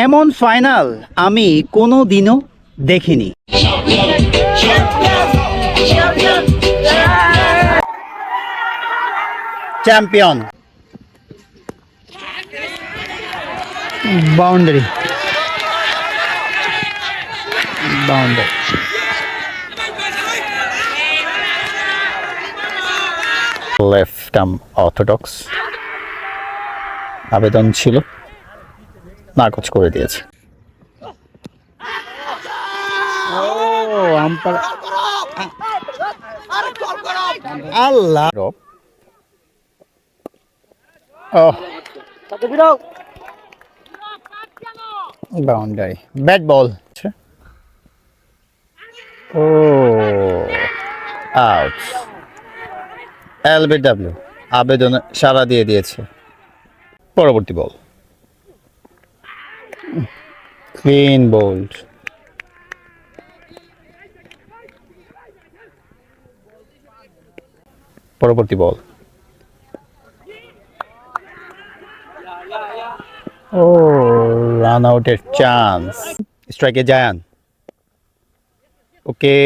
এমন ফাইনাল আমি কোনো দিনও দেখিনি। Champion boundary boundary left arm orthodox আবেদন ছিল, নাকচ করে দিয়েছে। আল্লাহ বাউন্ডারি ব্যাট বল। ও আউট। এলবিডব্লিউ আবেদন সাড়া দিয়ে দিয়েছে। পরবর্তী বল ক্লিন বোল্ড। পরবর্তী বল ও রান আউটের চান্স। স্ট্রাইকে Zayan. Okay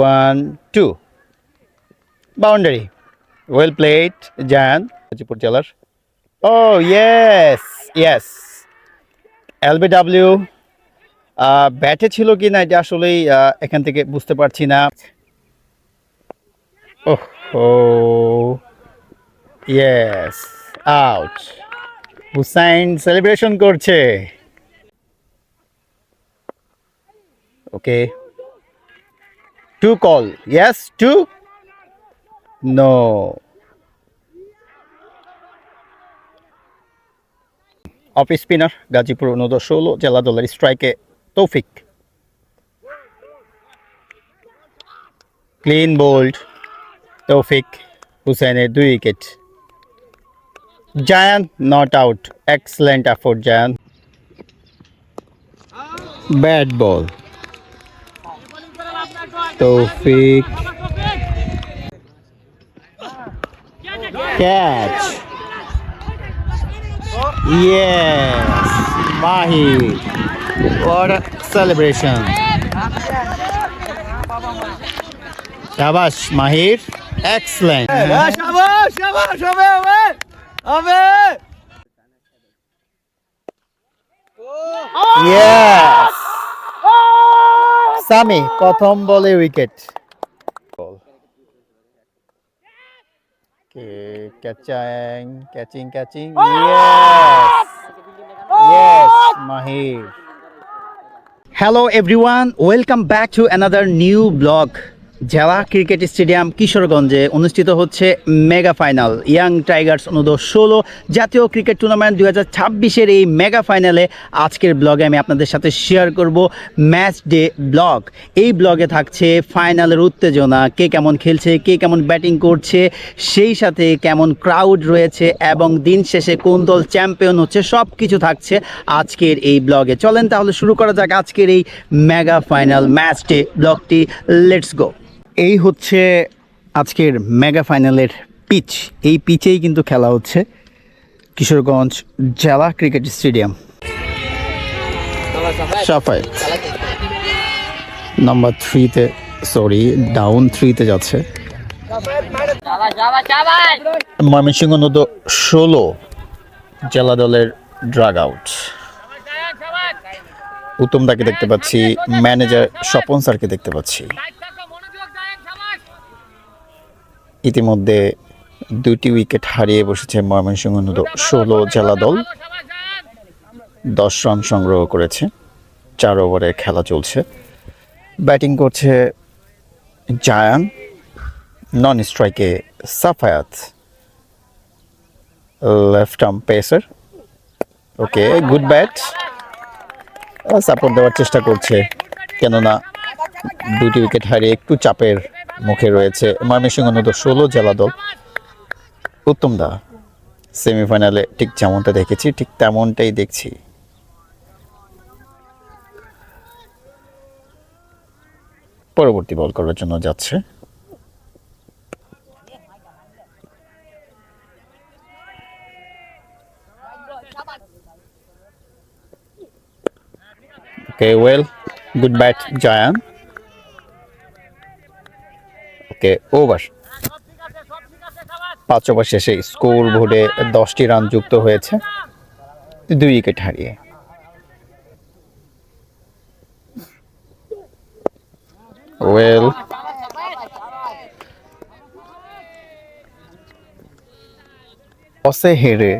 1-2 boundary. Well played Zayan Gazipur জেলার। ও ইয়েস এলবিডব্লিউ ব্যাটে ছিল কি না এটা আসলেই এখান থেকে বুঝতে পারছি না। ওহো ইয়েস আউট। হুসাইন সেলিব্রেশন করছে। Okay 2 call. Yes 2 no. Off spinner Gazipur অনূর্ধ্ব-16 জেলা দলের। স্ট্রাইকে তৌফিক। ক্লিন বোল্ড তৌফিক হুসাইনের 2 wicket. Zayan not out. Excellent effort Zayan. Bat ball Taufiq catch. Yes, Mahir. What a celebration. Shabash, Mahir. Excellent. Shabash, Yes. Sami, প্রথম বলে wicket. Catching. Yes, Mahir. Hello everyone, welcome back to another new vlog. জেলা cricket stadium কিশোরগঞ্জে অনুষ্ঠিত হচ্ছে mega final young Tigers অনূর্ধ্ব-16 জাতীয় cricket tournament 2026-এর এই mega ফাইনালে আজকের ব্লগে আমি আপনাদের সাথে শেয়ার করব ম্যাচ ডে ব্লগ। এই ব্লগে থাকছে ফাইনালের উত্তেজনা, কে কেমন খেলছে, কে কেমন ব্যাটিং করছে, সেই সাথে কেমন ক্রাউড রয়েছে এবং দিন শেষে কোন দল চ্যাম্পিয়ন হচ্ছে, সব কিছু থাকছে আজকের এই ব্লগে। চলেন তাহলে শুরু করা যাক আজকের এই মেগা ফাইনাল ম্যাচ ডে ব্লগটি। Let's go. এই হচ্ছে আজকের মেগা ফাইনালের পিচ। এই পিচেই কিন্তু খেলা হচ্ছে কিশোরগঞ্জ জেলা ক্রিকেট স্টেডিয়াম। সাফায়েত নাম্বার 3-তে ডাউন 3-তে যাচ্ছে। ময়মনসিংহ অনূর্ধ্ব-16 জেলা দলের ড্রাগ আউট। উত্তম দাকে দেখতে পাচ্ছি, ম্যানেজার স্বপন স্যারকে দেখতে পাচ্ছি। ইতিমধ্যে 2টি উইকেট হারিয়ে বসেছে ময়মনসিংহ অনূর্ধ্ব-16 জেলা দল। 10 রান সংগ্রহ করেছে। 4 ওভারে খেলা চলছে। ব্যাটিং করছে জায়ান, নন স্ট্রাইকে সাফায়াত, লেফট আর্ম পেসার। ওকে গুড ব্যাট। সাপোর্ট দেওয়ার চেষ্টা করছে, কেননা 2টি উইকেট হারিয়ে একটু চাপের মুখে রয়েছে ময়মনসিংহ অনূর্ধ্ব-16 জেলা দল। উত্তম দা সেমিফাইনালে ঠিক যেমনটা দেখেছি ঠিক তেমনটাই দেখছি। পরবর্তী বল করার জন্য যাচ্ছে। ওকে well, good bat Zayan. Okay over. 5 over শেষে স্কোর বোর্ডে 10টি রান যুক্ত হয়েছে 2 উইকেট হারিয়ে। ওয়েল, টসে হেরে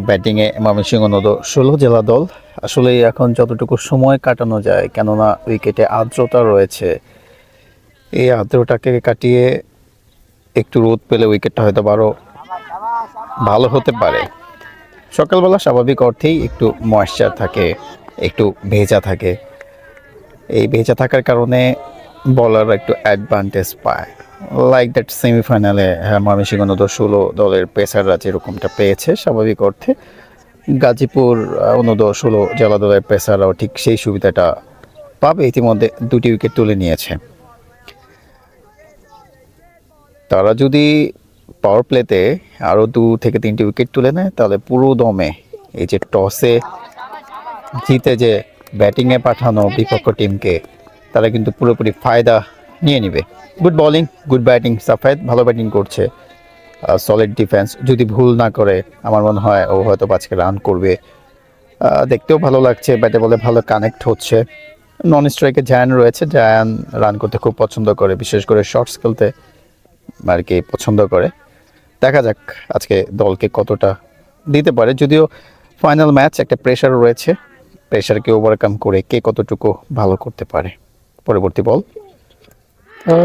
ব্যাটিংয়ে ময়মনসিংহ অনূর্ধ্ব 16 জেলা দল। আসলে এখন যতটুকু সময় কাটানো যায়, কেননা উইকেটে আর্দ্রতা রয়েছে, এই আর্দ্রতাকে কাটিয়ে একটু রোদ পেলে উইকেটটা হয়তো আরও ভালো হতে পারে। সকালবেলা স্বাভাবিক অর্থেই একটু ময়েশ্চার থাকে, একটু ভেজা থাকে। এই ভেজা থাকার কারণে বলার একটু অ্যাডভান্টেজ পায়। লাইক দ্যাট সেমিফাইনালে ময়মনসিংহ অনূর্ধ্ব 16 দলের পেসাররা যেরকমটা পেয়েছে, স্বাভাবিক অর্থে গাজীপুর অনূর্ধ্ব 16 জেলা দলের পেসাররাও ঠিক সেই সুবিধাটা পাবে। ইতিমধ্যে 2টি উইকেট তুলে নিয়েছে। তারা যদি পাওয়ার প্লেতে আরও 2 থেকে 3টি উইকেট তুলে নেয়, তাহলে পুরো দমে এই যে টসে জিতে যে ব্যাটিংয়ে পাঠানো বিপক্ষ টিমকে, তারা কিন্তু পুরোপুরি ফায়দা নিয়ে নেবে। Good bowling, good batting. Safed ভালো ব্যাটিং করছে, সলিড ডিফেন্স। যদি ভুল না করে আমার মনে হয় ও হয়তো আজকে রান করবে। দেখতেও ভালো লাগছে, ব্যাটে বলে ভালো কানেক্ট হচ্ছে। নন স্ট্রাইকে জায়ান রয়েছে, জায়ান রান করতে খুব পছন্দ করে, বিশেষ করে শর্টস খেলতে আর কি পছন্দ করে। দেখা যাক আজকে দলকে কতটা দিতে পারে। যদিও ফাইনাল ম্যাচ, একটা প্রেশার রয়েছে, প্রেশারকে ওভারকাম করে কে কতটুকু ভালো করতে পারে। পরবর্তী বল। ও,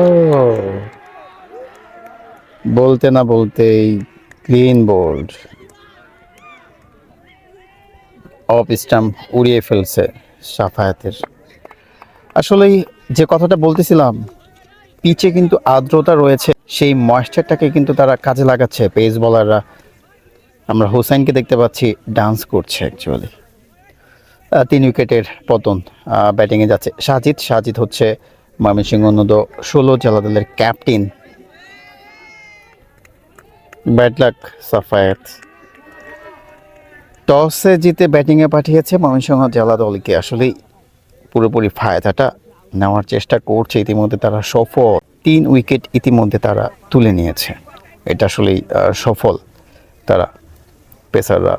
বলতে না বলতেই ক্লিন বোল্ড, অফ স্টাম্প উড়িয়ে ফেলছে সাফায়াতের। আসলেই যে কথাটা বলতেছিলাম, পিচে কিন্তু আর্দ্রতা রয়েছে, সেই ময়েশ্চারটাকে কিন্তু তারা কাজে লাগাচ্ছে পেস বলাররা। আমরা হোসাইনকে দেখতে পাচ্ছি ডান্স করছে অ্যাকচুয়ালি। 3 উইকেটের পতন। ব্যাটিংয়ে যাচ্ছে সাজিদ। সাজিদ হচ্ছে ময়মনসিংহ অনূর্ধ্ব 16 জেলা দলের ক্যাপ্টেন। Bad luck Safayat. টসে জিতে ব্যাটিংয়ে পাঠিয়েছে ময়মনসিংহ জেলা দলকে। আসলেই পুরোপুরি ফায়দাটা নেওয়ার চেষ্টা করছে। ইতিমধ্যে তারা সফল, 3 উইকেট ইতিমধ্যে তারা তুলে নিয়েছে। এটা আসলেই সফল তারা পেসাররা।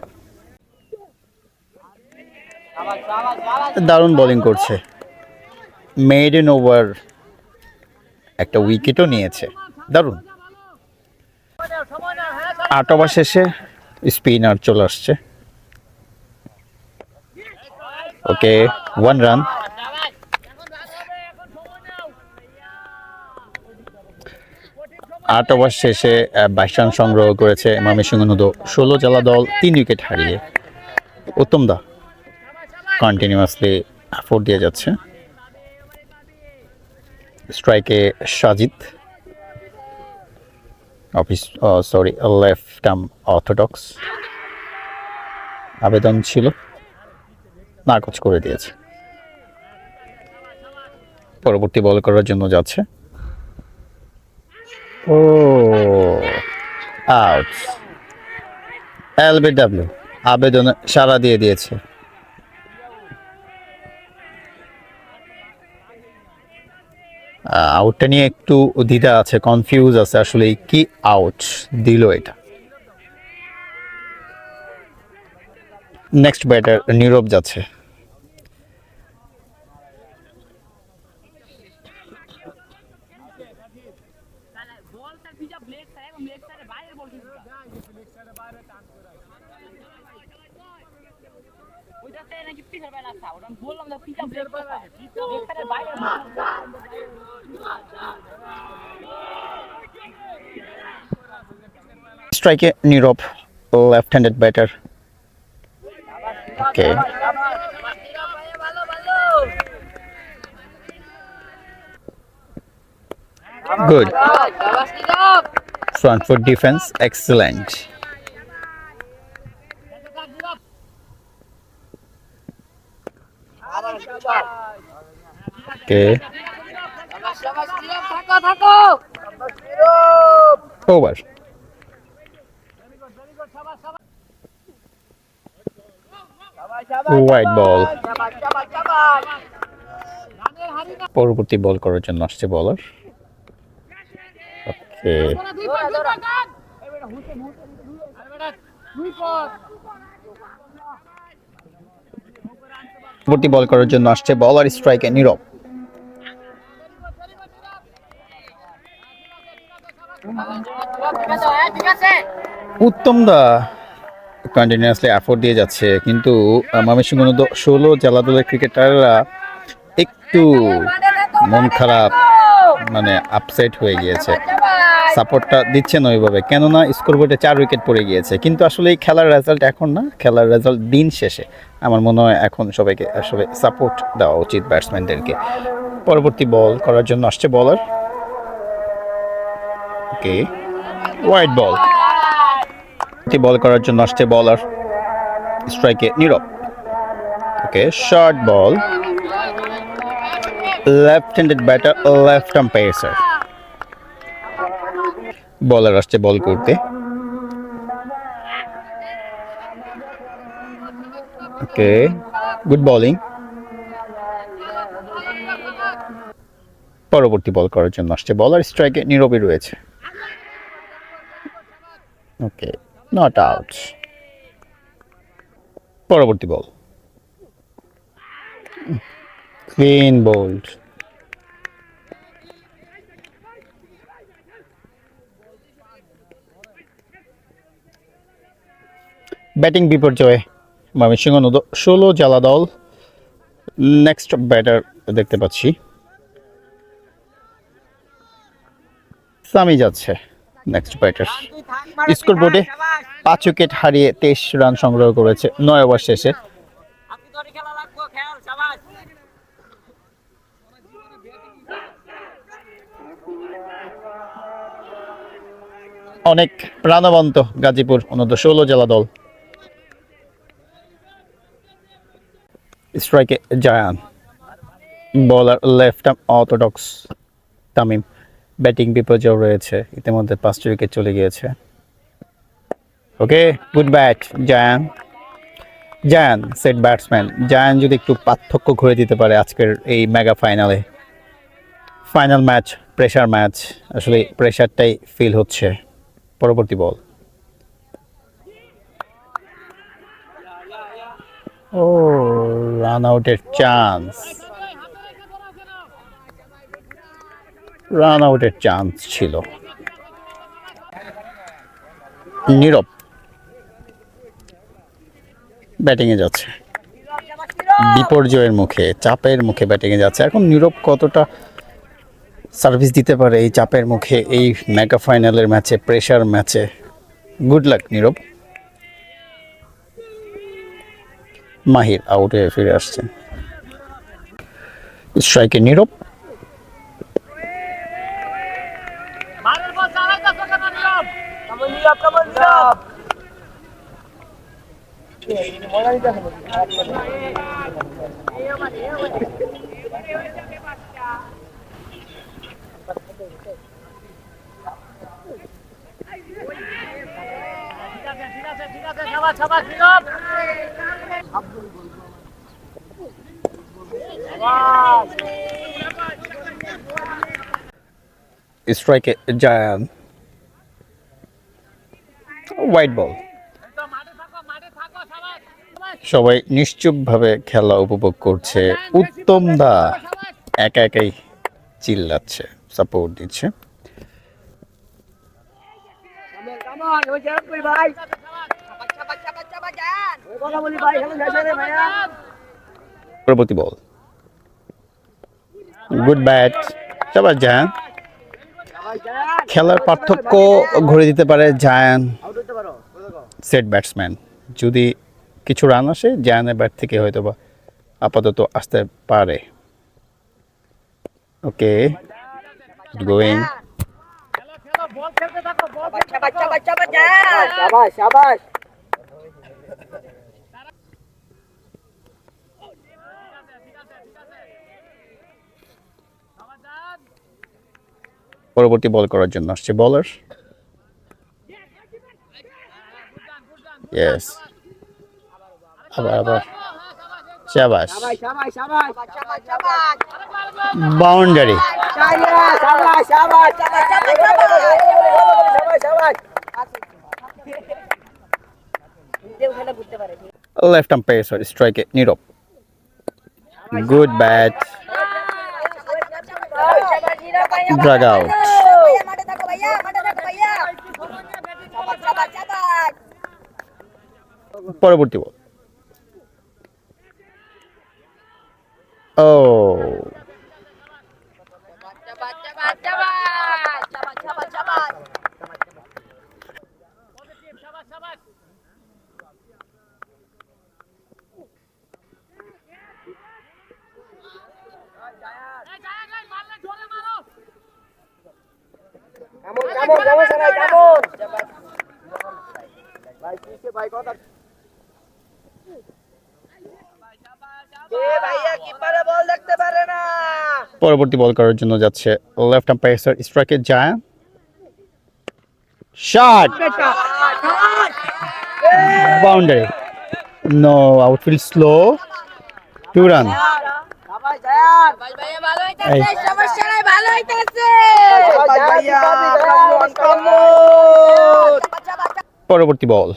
দারুণ বোলিং করছে, মেডেন ওভার, একটা উইকেটও নিয়েছে। দারুণ। 8 ওভার শেষে স্পিনার চলে আসছে। ওকে, 1 রান। আট ওভার শেষে 22 রান সংগ্রহ করেছে ময়মনসিংহ অনূর্ধ্ব 16 জেলা দল 3 উইকেট হারিয়ে। উত্তম দা কন্টিনিউয়াসলি এফোর্ট দিয়ে যাচ্ছে। স্ট্রাইকে সাজিদ, লেফট আর্ম অর্থোডক্স। আবেদন ছিল, নাকচ করে দিয়েছে। পরবর্তী বল করার জন্য যাচ্ছে। ও, আউট। এলবিডব্লিউ আবেদনে সাড়া দিয়ে দিয়েছে। আউটটা নিয়ে একটু দ্বিধা আছে, কনফিউজ আছে, আসলে কি আউট দিল এটা। নেক্সট ব্যাটার নীরব যাচ্ছে। স্ট্রাইকে Nirob, left handed batter. Okay, good. Front foot defence excellent. Okay, over. White ball. পরবর্তী বল করার জন্য আসছে বলার। ওকে, পরবর্তী বল করার জন্য আসছে বলার, স্ট্রাইকে নীরব। উত্তম দা কন্টিনিউয়াসলি এফোর্ট দিয়ে যাচ্ছে, কিন্তু ময়মনসিংহ 16 জেলা দলের ক্রিকেটাররা একটু মন খারাপ, মানে আপসেট হয়ে গিয়েছে। সাপোর্টটা দিচ্ছে না ওইভাবে, কেননা স্কোরবোর্ডে 4 উইকেট পড়ে গিয়েছে। কিন্তু আসলে এই খেলার রেজাল্ট এখন না, খেলার রেজাল্ট দিন শেষে। আমার মনে হয় এখন সবাইকে আসলে সাপোর্ট দেওয়া উচিত ব্যাটসম্যানদেরকে। পরবর্তী বল করার জন্য আসছে বলার। ওকে, হোয়াইট বল। বল করার জন্য আসছে বলার, স্ট্রাইকে Nirob. Okay, short ball, left handed batter, left arm pacer. Bowler আসছে বল করতে। Okay, good bowling. পরবর্তী বল করার জন্য আসছে বলার, স্ট্রাইকে নীরবই রয়েছে। Okay, not out. পরবর্তী বল, ক্লিন বোল্ড। ব্যাটিং বিপর্যয় ময়মনসিংহ 16 জেলা দল। নেক্সট ব্যাটার দেখতে পাচ্ছি সামি যাচ্ছে নেক্সট ব্যাটার। স্কোর বোর্ডে 5 উইকেট হারিয়ে 23 রান সংগ্রহ করেছে 9 ওভার শেষে। অনেক প্রাণবন্ত গাজীপুর 16 জেলা দল। স্ট্রাইকে Zayan, bowler left arm orthodox Tamim. Batting বিপর্যয় রয়েছে, ইতিমধ্যে 5টি উইকেট চলে গিয়েছে। Okay, good bat Zayan. Zayan set batsman. Zayan যদি একটু পার্থক্য ঘুরে দিতে পারে আজকের এই মেগা ফাইনালে। ফাইনাল ম্যাচ, প্রেশার ম্যাচ, আসলে প্রেশারটাই ফিল হচ্ছে। পরবর্তী বল, ও রান আউটের চান্স, রান আউটের চান্স ছিল। নীরব ব্যাটিংয়ে যাচ্ছে, বিপর্যয়ের মুখে, চাপের মুখে ব্যাটিংয়ে যাচ্ছে। এখন নীরব কতটা সার্ভিস দিতে পারে এই চাপের মুখে, এই মেগা ফাইনালের ম্যাচে, প্রেশার ম্যাচে। গুড লাক নীরব। মাহির আউট হয়ে ফিরে আসছেন। স্ট্রাইকে নীরব। স্ট্রাইকে জায়ান, হোয়াইট বল। সবাই নিশ্চুপভাবে খেলা উপভোগ করছে। উত্তম দা একা একাই চিল্লাচ্ছে, সাপোর্ট দিচ্ছে। পরবর্তী বল, গুড ব্যাট, সবার জায়ান। খেলার পার্থক্য ঘুরে দিতে পারে জায়ান সেট ব্যাটসম্যান। যদি কিছু রান আসে জায়ানের ব্যাট থেকে হয়তো বা আপাতত আসতে পারে। Okay, going. পরবর্তী বল করার জন্য আসছে বলার। ইয়েস, আবার শাবাশ, শাবাশ শাবাশ শাবাশ Shabat, shabat. বাউন্ডারি। শাবাশ শাবাশ শাবাশ শাবাশ শাবাশ দেও খেলা ঘুরতে পারে। লেফট আম্পায়ার সরি স্ট্রাইকে Nirob. Good bat, Drag out. ভাইয়া মাঠে থাকো ভাইয়া, মাঠে থাকো ভাইয়া। শাবাত, শাবাত, শাবাত। পরবর্তী বল। ও শাবাত, শাবাত, শাবাত। শাবাত, শাবাত, শাবাত। কেমন কেমন সমস্যা নাই কেমন ভাই কিসে ভাই কথা এ ভাইয়া কিপারে বল দেখতে পারে না পরবর্তী বল করার জন্য যাচ্ছে লেফট আম্পায়ার স্ট্রাইকে যায়। Shot, boundary. No, outfield slow, 2 run. সবাই জায়ান ভাই ভাইয়া ভালো হইতাছে, সমস্যা নাই, ভালো হইতাছে। সবাই ভাইয়া কামন কামন শাবাত, শাবাত, পরবর্তী বল,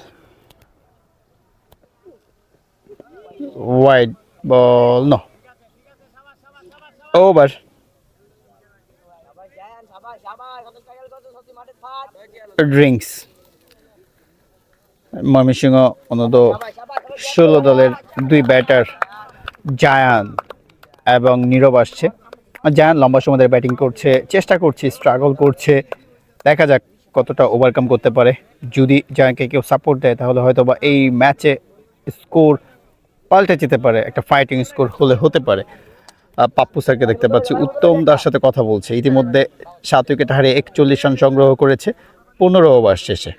ওয়াইড বল, নো, ওভার। সবাই জায়ান সবাই সবাই কত সাইকেল কত সত্যি মাঠে থাক ড্রিঙ্কস। ময়মনসিংহ অনূর্ধ্ব 16 দলের 2 ব্যাটার জায়ান এবং নীরব আসছে। জায়ান লম্বা সময় ধরে ব্যাটিং করছে, চেষ্টা করছে, স্ট্রাগল করছে। দেখা যাক কতটা ওভারকাম করতে পারে। যদি জায়ানকে কেউ সাপোর্ট দেয় তাহলে হয়তো বা এই ম্যাচে স্কোর পাল্টে যেতে পারে, একটা ফাইটিং স্কোর হতে পারে। পাপ্পু স্যারকে দেখতে পাচ্ছি, উত্তম দার সাথে কথা বলছে। ইতিমধ্যে 7 উইকেট হারিয়ে 41 রান সংগ্রহ করেছে 15 ওভার শেষে।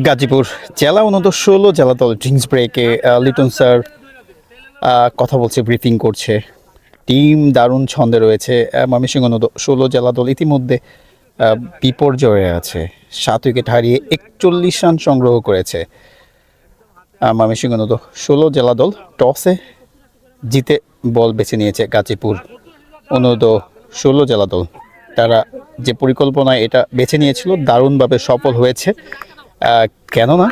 গাজীপুর জেলা অনূর্ধ্ব 16 জেলা দল ড্রিঙ্কস ব্রেকে লিটন স্যার কথা বলছে, ব্রিফিং করছে। টিম দারুণ ছন্দে রয়েছে। ময়মনসিংহ অনূর্ধ্ব 16 জেলা দল ইতিমধ্যে বিপর্যয়ে আছে, 7 উইকেট হারিয়ে 41 রান সংগ্রহ করেছে। ময়মনসিংহ অনূর্ধ্ব 16 জেলা দল টসে জিতে বল বেছে নিয়েছে গাজীপুর অনূর্ধ্ব 16 জেলা দল। তারা যে পরিকল্পনায় এটা বেছে নিয়েছিল দারুণভাবে সফল হয়েছে, কেননা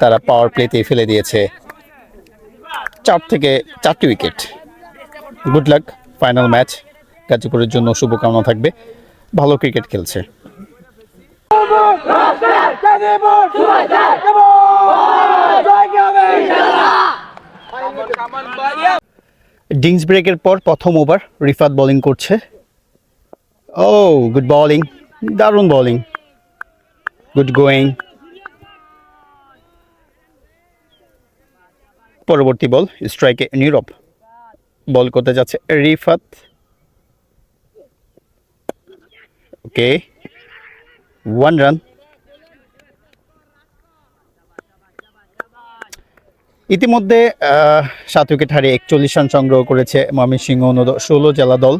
তারা পাওয়ার প্লেতেই ফেলে দিয়েছে 4 থেকে 4টি wicket. Good luck, final match গাজীপুরের জন্য শুভকামনা থাকবে। ভালো ক্রিকেট খেলছে। ডিংস ব্রেকের পর প্রথম ওভার রিফাত বোলিং করছে। ও গুড বোলিং, দারুণ বোলিং, গুড গোয়িং। পরবর্তী বল স্ট্রাইকে নীরব, বল করতে যাচ্ছে রিফাত। ওকে, 1 রান। ইতিমধ্যে 7 উইকেট হারিয়ে 41 রান সংগ্রহ করেছে ময়মনসিংহ অনূর্ধ্ব 16 জেলা দল।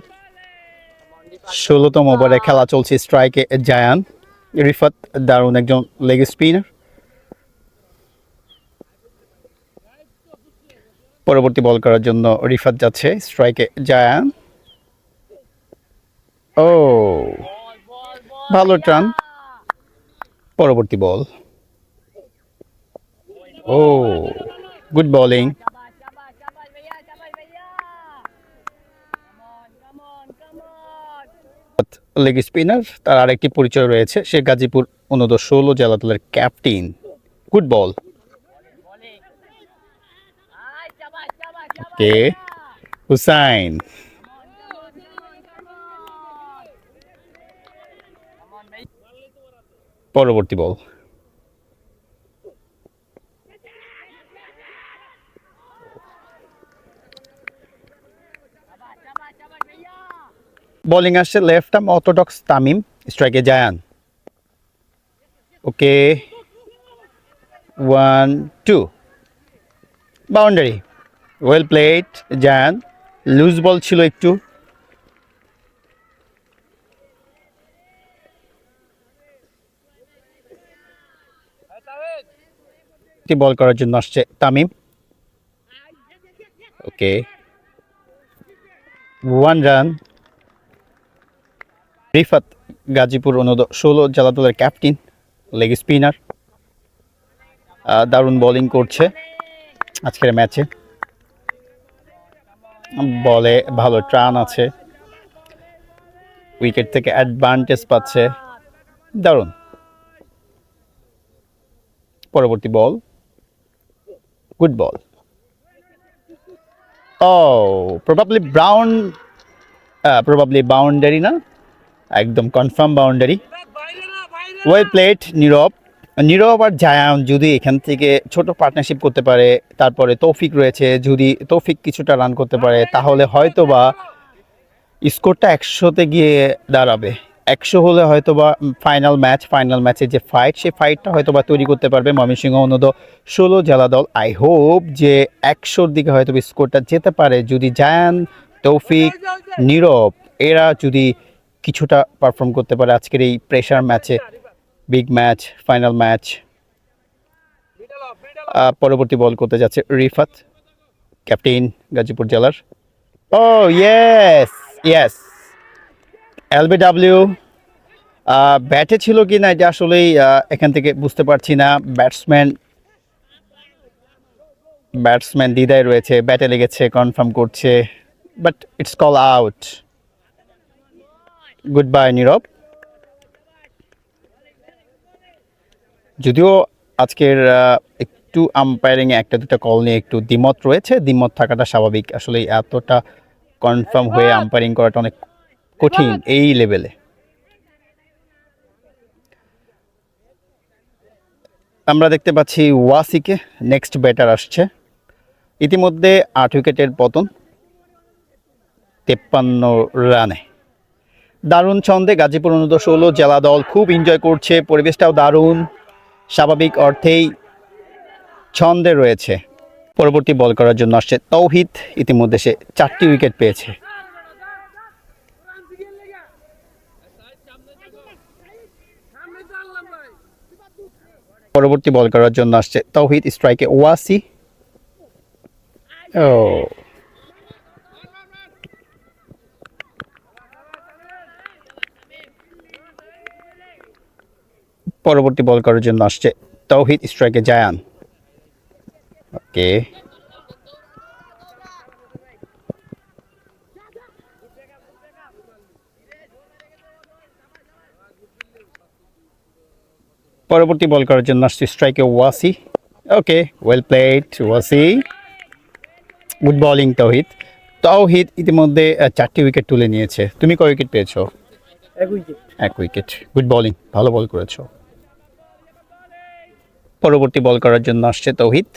16তম ওভারে খেলা চলছে স্ট্রাইকে জায়ান। রিফাত দারুণ একজন লেগ স্পিনার। পরবর্তী বল করার জন্য রিফাত যাচ্ছে স্ট্রাইকে জায়ান। ও ভালো টার্ন। পরবর্তী বল, ও গুড বোলিং। শাবাত, শাবাত, শাবাত ভাইয়া, শাবাত ভাইয়া। Come on, come on. Leg spinner, তার আরেকটি পরিচয় রয়েছে, সে গাজীপুর অনূর্ধ্ব 16 জেলা দলের ক্যাপ্টেন। Good ball. আয় শাবাত, শাবাত, শাবাত কে ভাইয়া। হুসাইন। পরবর্তী বল, বোলিং আসছে লেফট আর্ম অর্থোডক্স তামিম, স্ট্রাইকে Zayan. Okay, 1-2 boundary, well played Zayan. Loose ball ছিল একটু। বল করার জন্য আসছে তামিম। Okay, 1 run. রিফাত গাজীপুর অনূর্ধ্ব-16 জেলা দলের ক্যাপ্টেন, লেগ স্পিনার, দারুণ বোলিং করছে আজকের ম্যাচে। বলে ভালো ট্রান আছে, উইকেট থেকে অ্যাডভান্টেজ পাচ্ছে, দারুণ। পরবর্তী বল, গুড বল। ও প্রবাবলি বাউন্ডারি না, একদম কনফার্ম বাউন্ডারি। ওয়েল প্লেড নীরব। নীরব আর জায়ান যদি এখান থেকে ছোট পার্টনারশিপ করতে পারে, তারপরে তৌফিক রয়েছে, যদি তৌফিক কিছুটা রান করতে পারে তাহলে হয়তো বা স্কোরটা 100-তে গিয়ে দাঁড়াবে। 100 হলে হয়তো বা ফাইনাল ম্যাচে যে ফাইট, সেই ফাইটটা হয়তো বা তৈরি করতে পারবে ময়মনসিংহ অনূর্ধ্ব-16 জেলা দল। আই হোপ যে 100-র দিকে হয়তো স্কোরটা যেতে পারে যদি জায়ান, তৌফিক, নীরব এরা যদি কিছুটা পারফর্ম করতে পারে আজকের এই প্রেশার ম্যাচে, বিগ ম্যাচ, ফাইনাল ম্যাচ। পরবর্তী বল করতে যাচ্ছে রিফাত, ক্যাপ্টেন গাজীপুর জেলার। ও ইয়েস, এলবিডব্লিউ। ব্যাটে ছিল কি না এটা আসলেই এখান থেকে বুঝতে পারছি না। ব্যাটসম্যান দ্বিধায় রয়েছে, ব্যাটে লেগেছে কনফার্ম করছে, but it's call out. Goodbye Nirob. যদিও আজকের একটু আম্পায়ারিংয়ে একটা দুটা কল নিয়ে একটু দ্বিমত রয়েছে, দ্বিমত থাকাটা স্বাভাবিক। আসলে এতটা কনফার্ম হয়ে আম্পায়ারিং করাটা অনেক কঠিন এই লেভেলে। আমরা দেখতে পাচ্ছি ওয়াসিকে, নেক্সট ব্যাটার আসছে। ইতিমধ্যে 8 উইকেটের পতন 53 রানে। দারুণ ছন্দে গাজীপুর অনূর্ধ্ব-16 জেলা দল খুব এনজয় করছে, পরিবেশটাও দারুণ, স্বাভাবিক অর্থেই ছন্দে রয়েছে। পরবর্তী বল করার জন্য আসছে তৌহিদ, ইতিমধ্যে সে 4টি উইকেট পেয়েছে। পরবর্তী বল করার জন্য আসছে তৌহিদ, স্ট্রাইকে ওয়াসি। ও পরবর্তী বল করার জন্য আসছে তৌহিদ, স্ট্রাইকে জায়ান। ওকে, পরবর্তী বল করার জন্য আসছে স্ট্রাইকে Wasi. Okay, well played Wasi, good bowling Tauhid. Tauhid ইতিমধ্যে 4টি উইকেট তুলে নিয়েছে। তুমি কয় উইকেট পেয়েছো? 1 উইকেট। গুড বোলিং, ভালো বল করেছো। পরবর্তী বল করার জন্য আসছে Tauhid.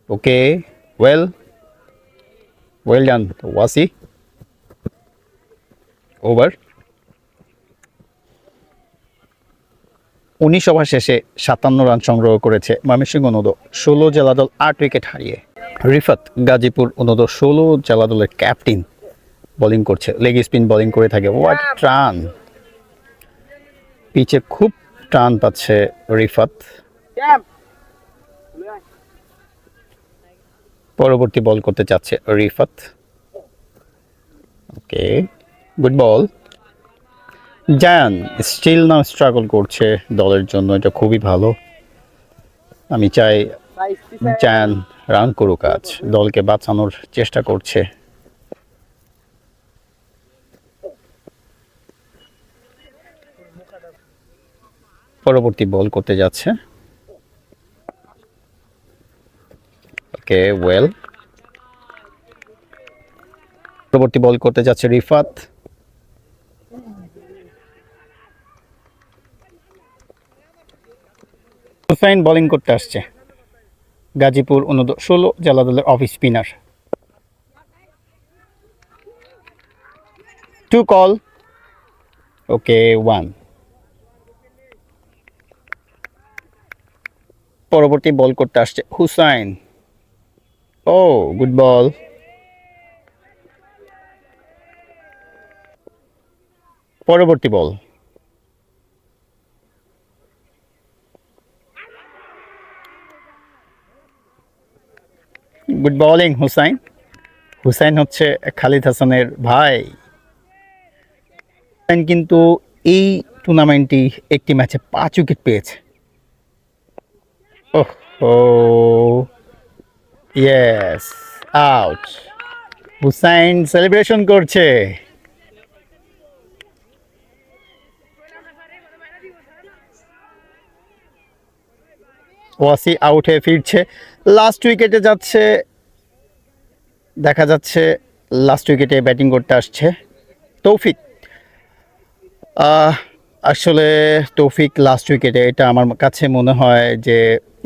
Okay, well done Wasi. Over. 19 over শেষে 57 রান সংগ্রহ করেছে ময়মনসিংহ অনূর্ধ্ব-16 জেলা দল 8 উইকেট হারিয়ে। রিফাত গাজীপুর অনূর্ধ্ব-16 জেলা দলের ক্যাপ্টেন বোলিং করছে, লেগ স্পিন বোলিং করে থাকে। হোয়াট টান, পিচে খুব টান পাচ্ছে রিফাত। পরবর্তী বল করতে চাচ্ছে Rifat. Okay, good ball. Zayan still now struggle করছে দলের জন্য, এটা খুবই ভালো। আমি চাই জায়ান রান করুক, আজ দলকে বাঁচানোর চেষ্টা করছে। পরবর্তী বল করতে যাচ্ছে। ওকে, ওয়েল। পরবর্তী বল করতে যাচ্ছে রিফাত। হুসাইন বোলিং করতে আসছে, গাজীপুর অনূর্ধ্ব-16 জেলা দলের অফ স্পিনার। 2 কল। ওকে, 1। পরবর্তী বল করতে আসছে হুসাইন। ও গুড বল। পরবর্তী ball. Good bowling Hussain. Hussain হচ্ছে খালিদ হাসানের ভাই। হুসাইন কিন্তু এই টুর্নামেন্টটি একটি ম্যাচে 5 উইকেট পেয়েছে। ওহ ও ইয়েস, আউট। হুসাইন সেলিব্রেশন করছে। ওয়াসি আউট হয়ে ফিরছে, লাস্ট উইকেটে যাচ্ছে। দেখা যাচ্ছে লাস্ট উইকেটে ব্যাটিং করতে আসছে তৌফিক। আসলে তৌফিক লাস্ট উইকেটে, এটা আমার কাছে মনে হয় যে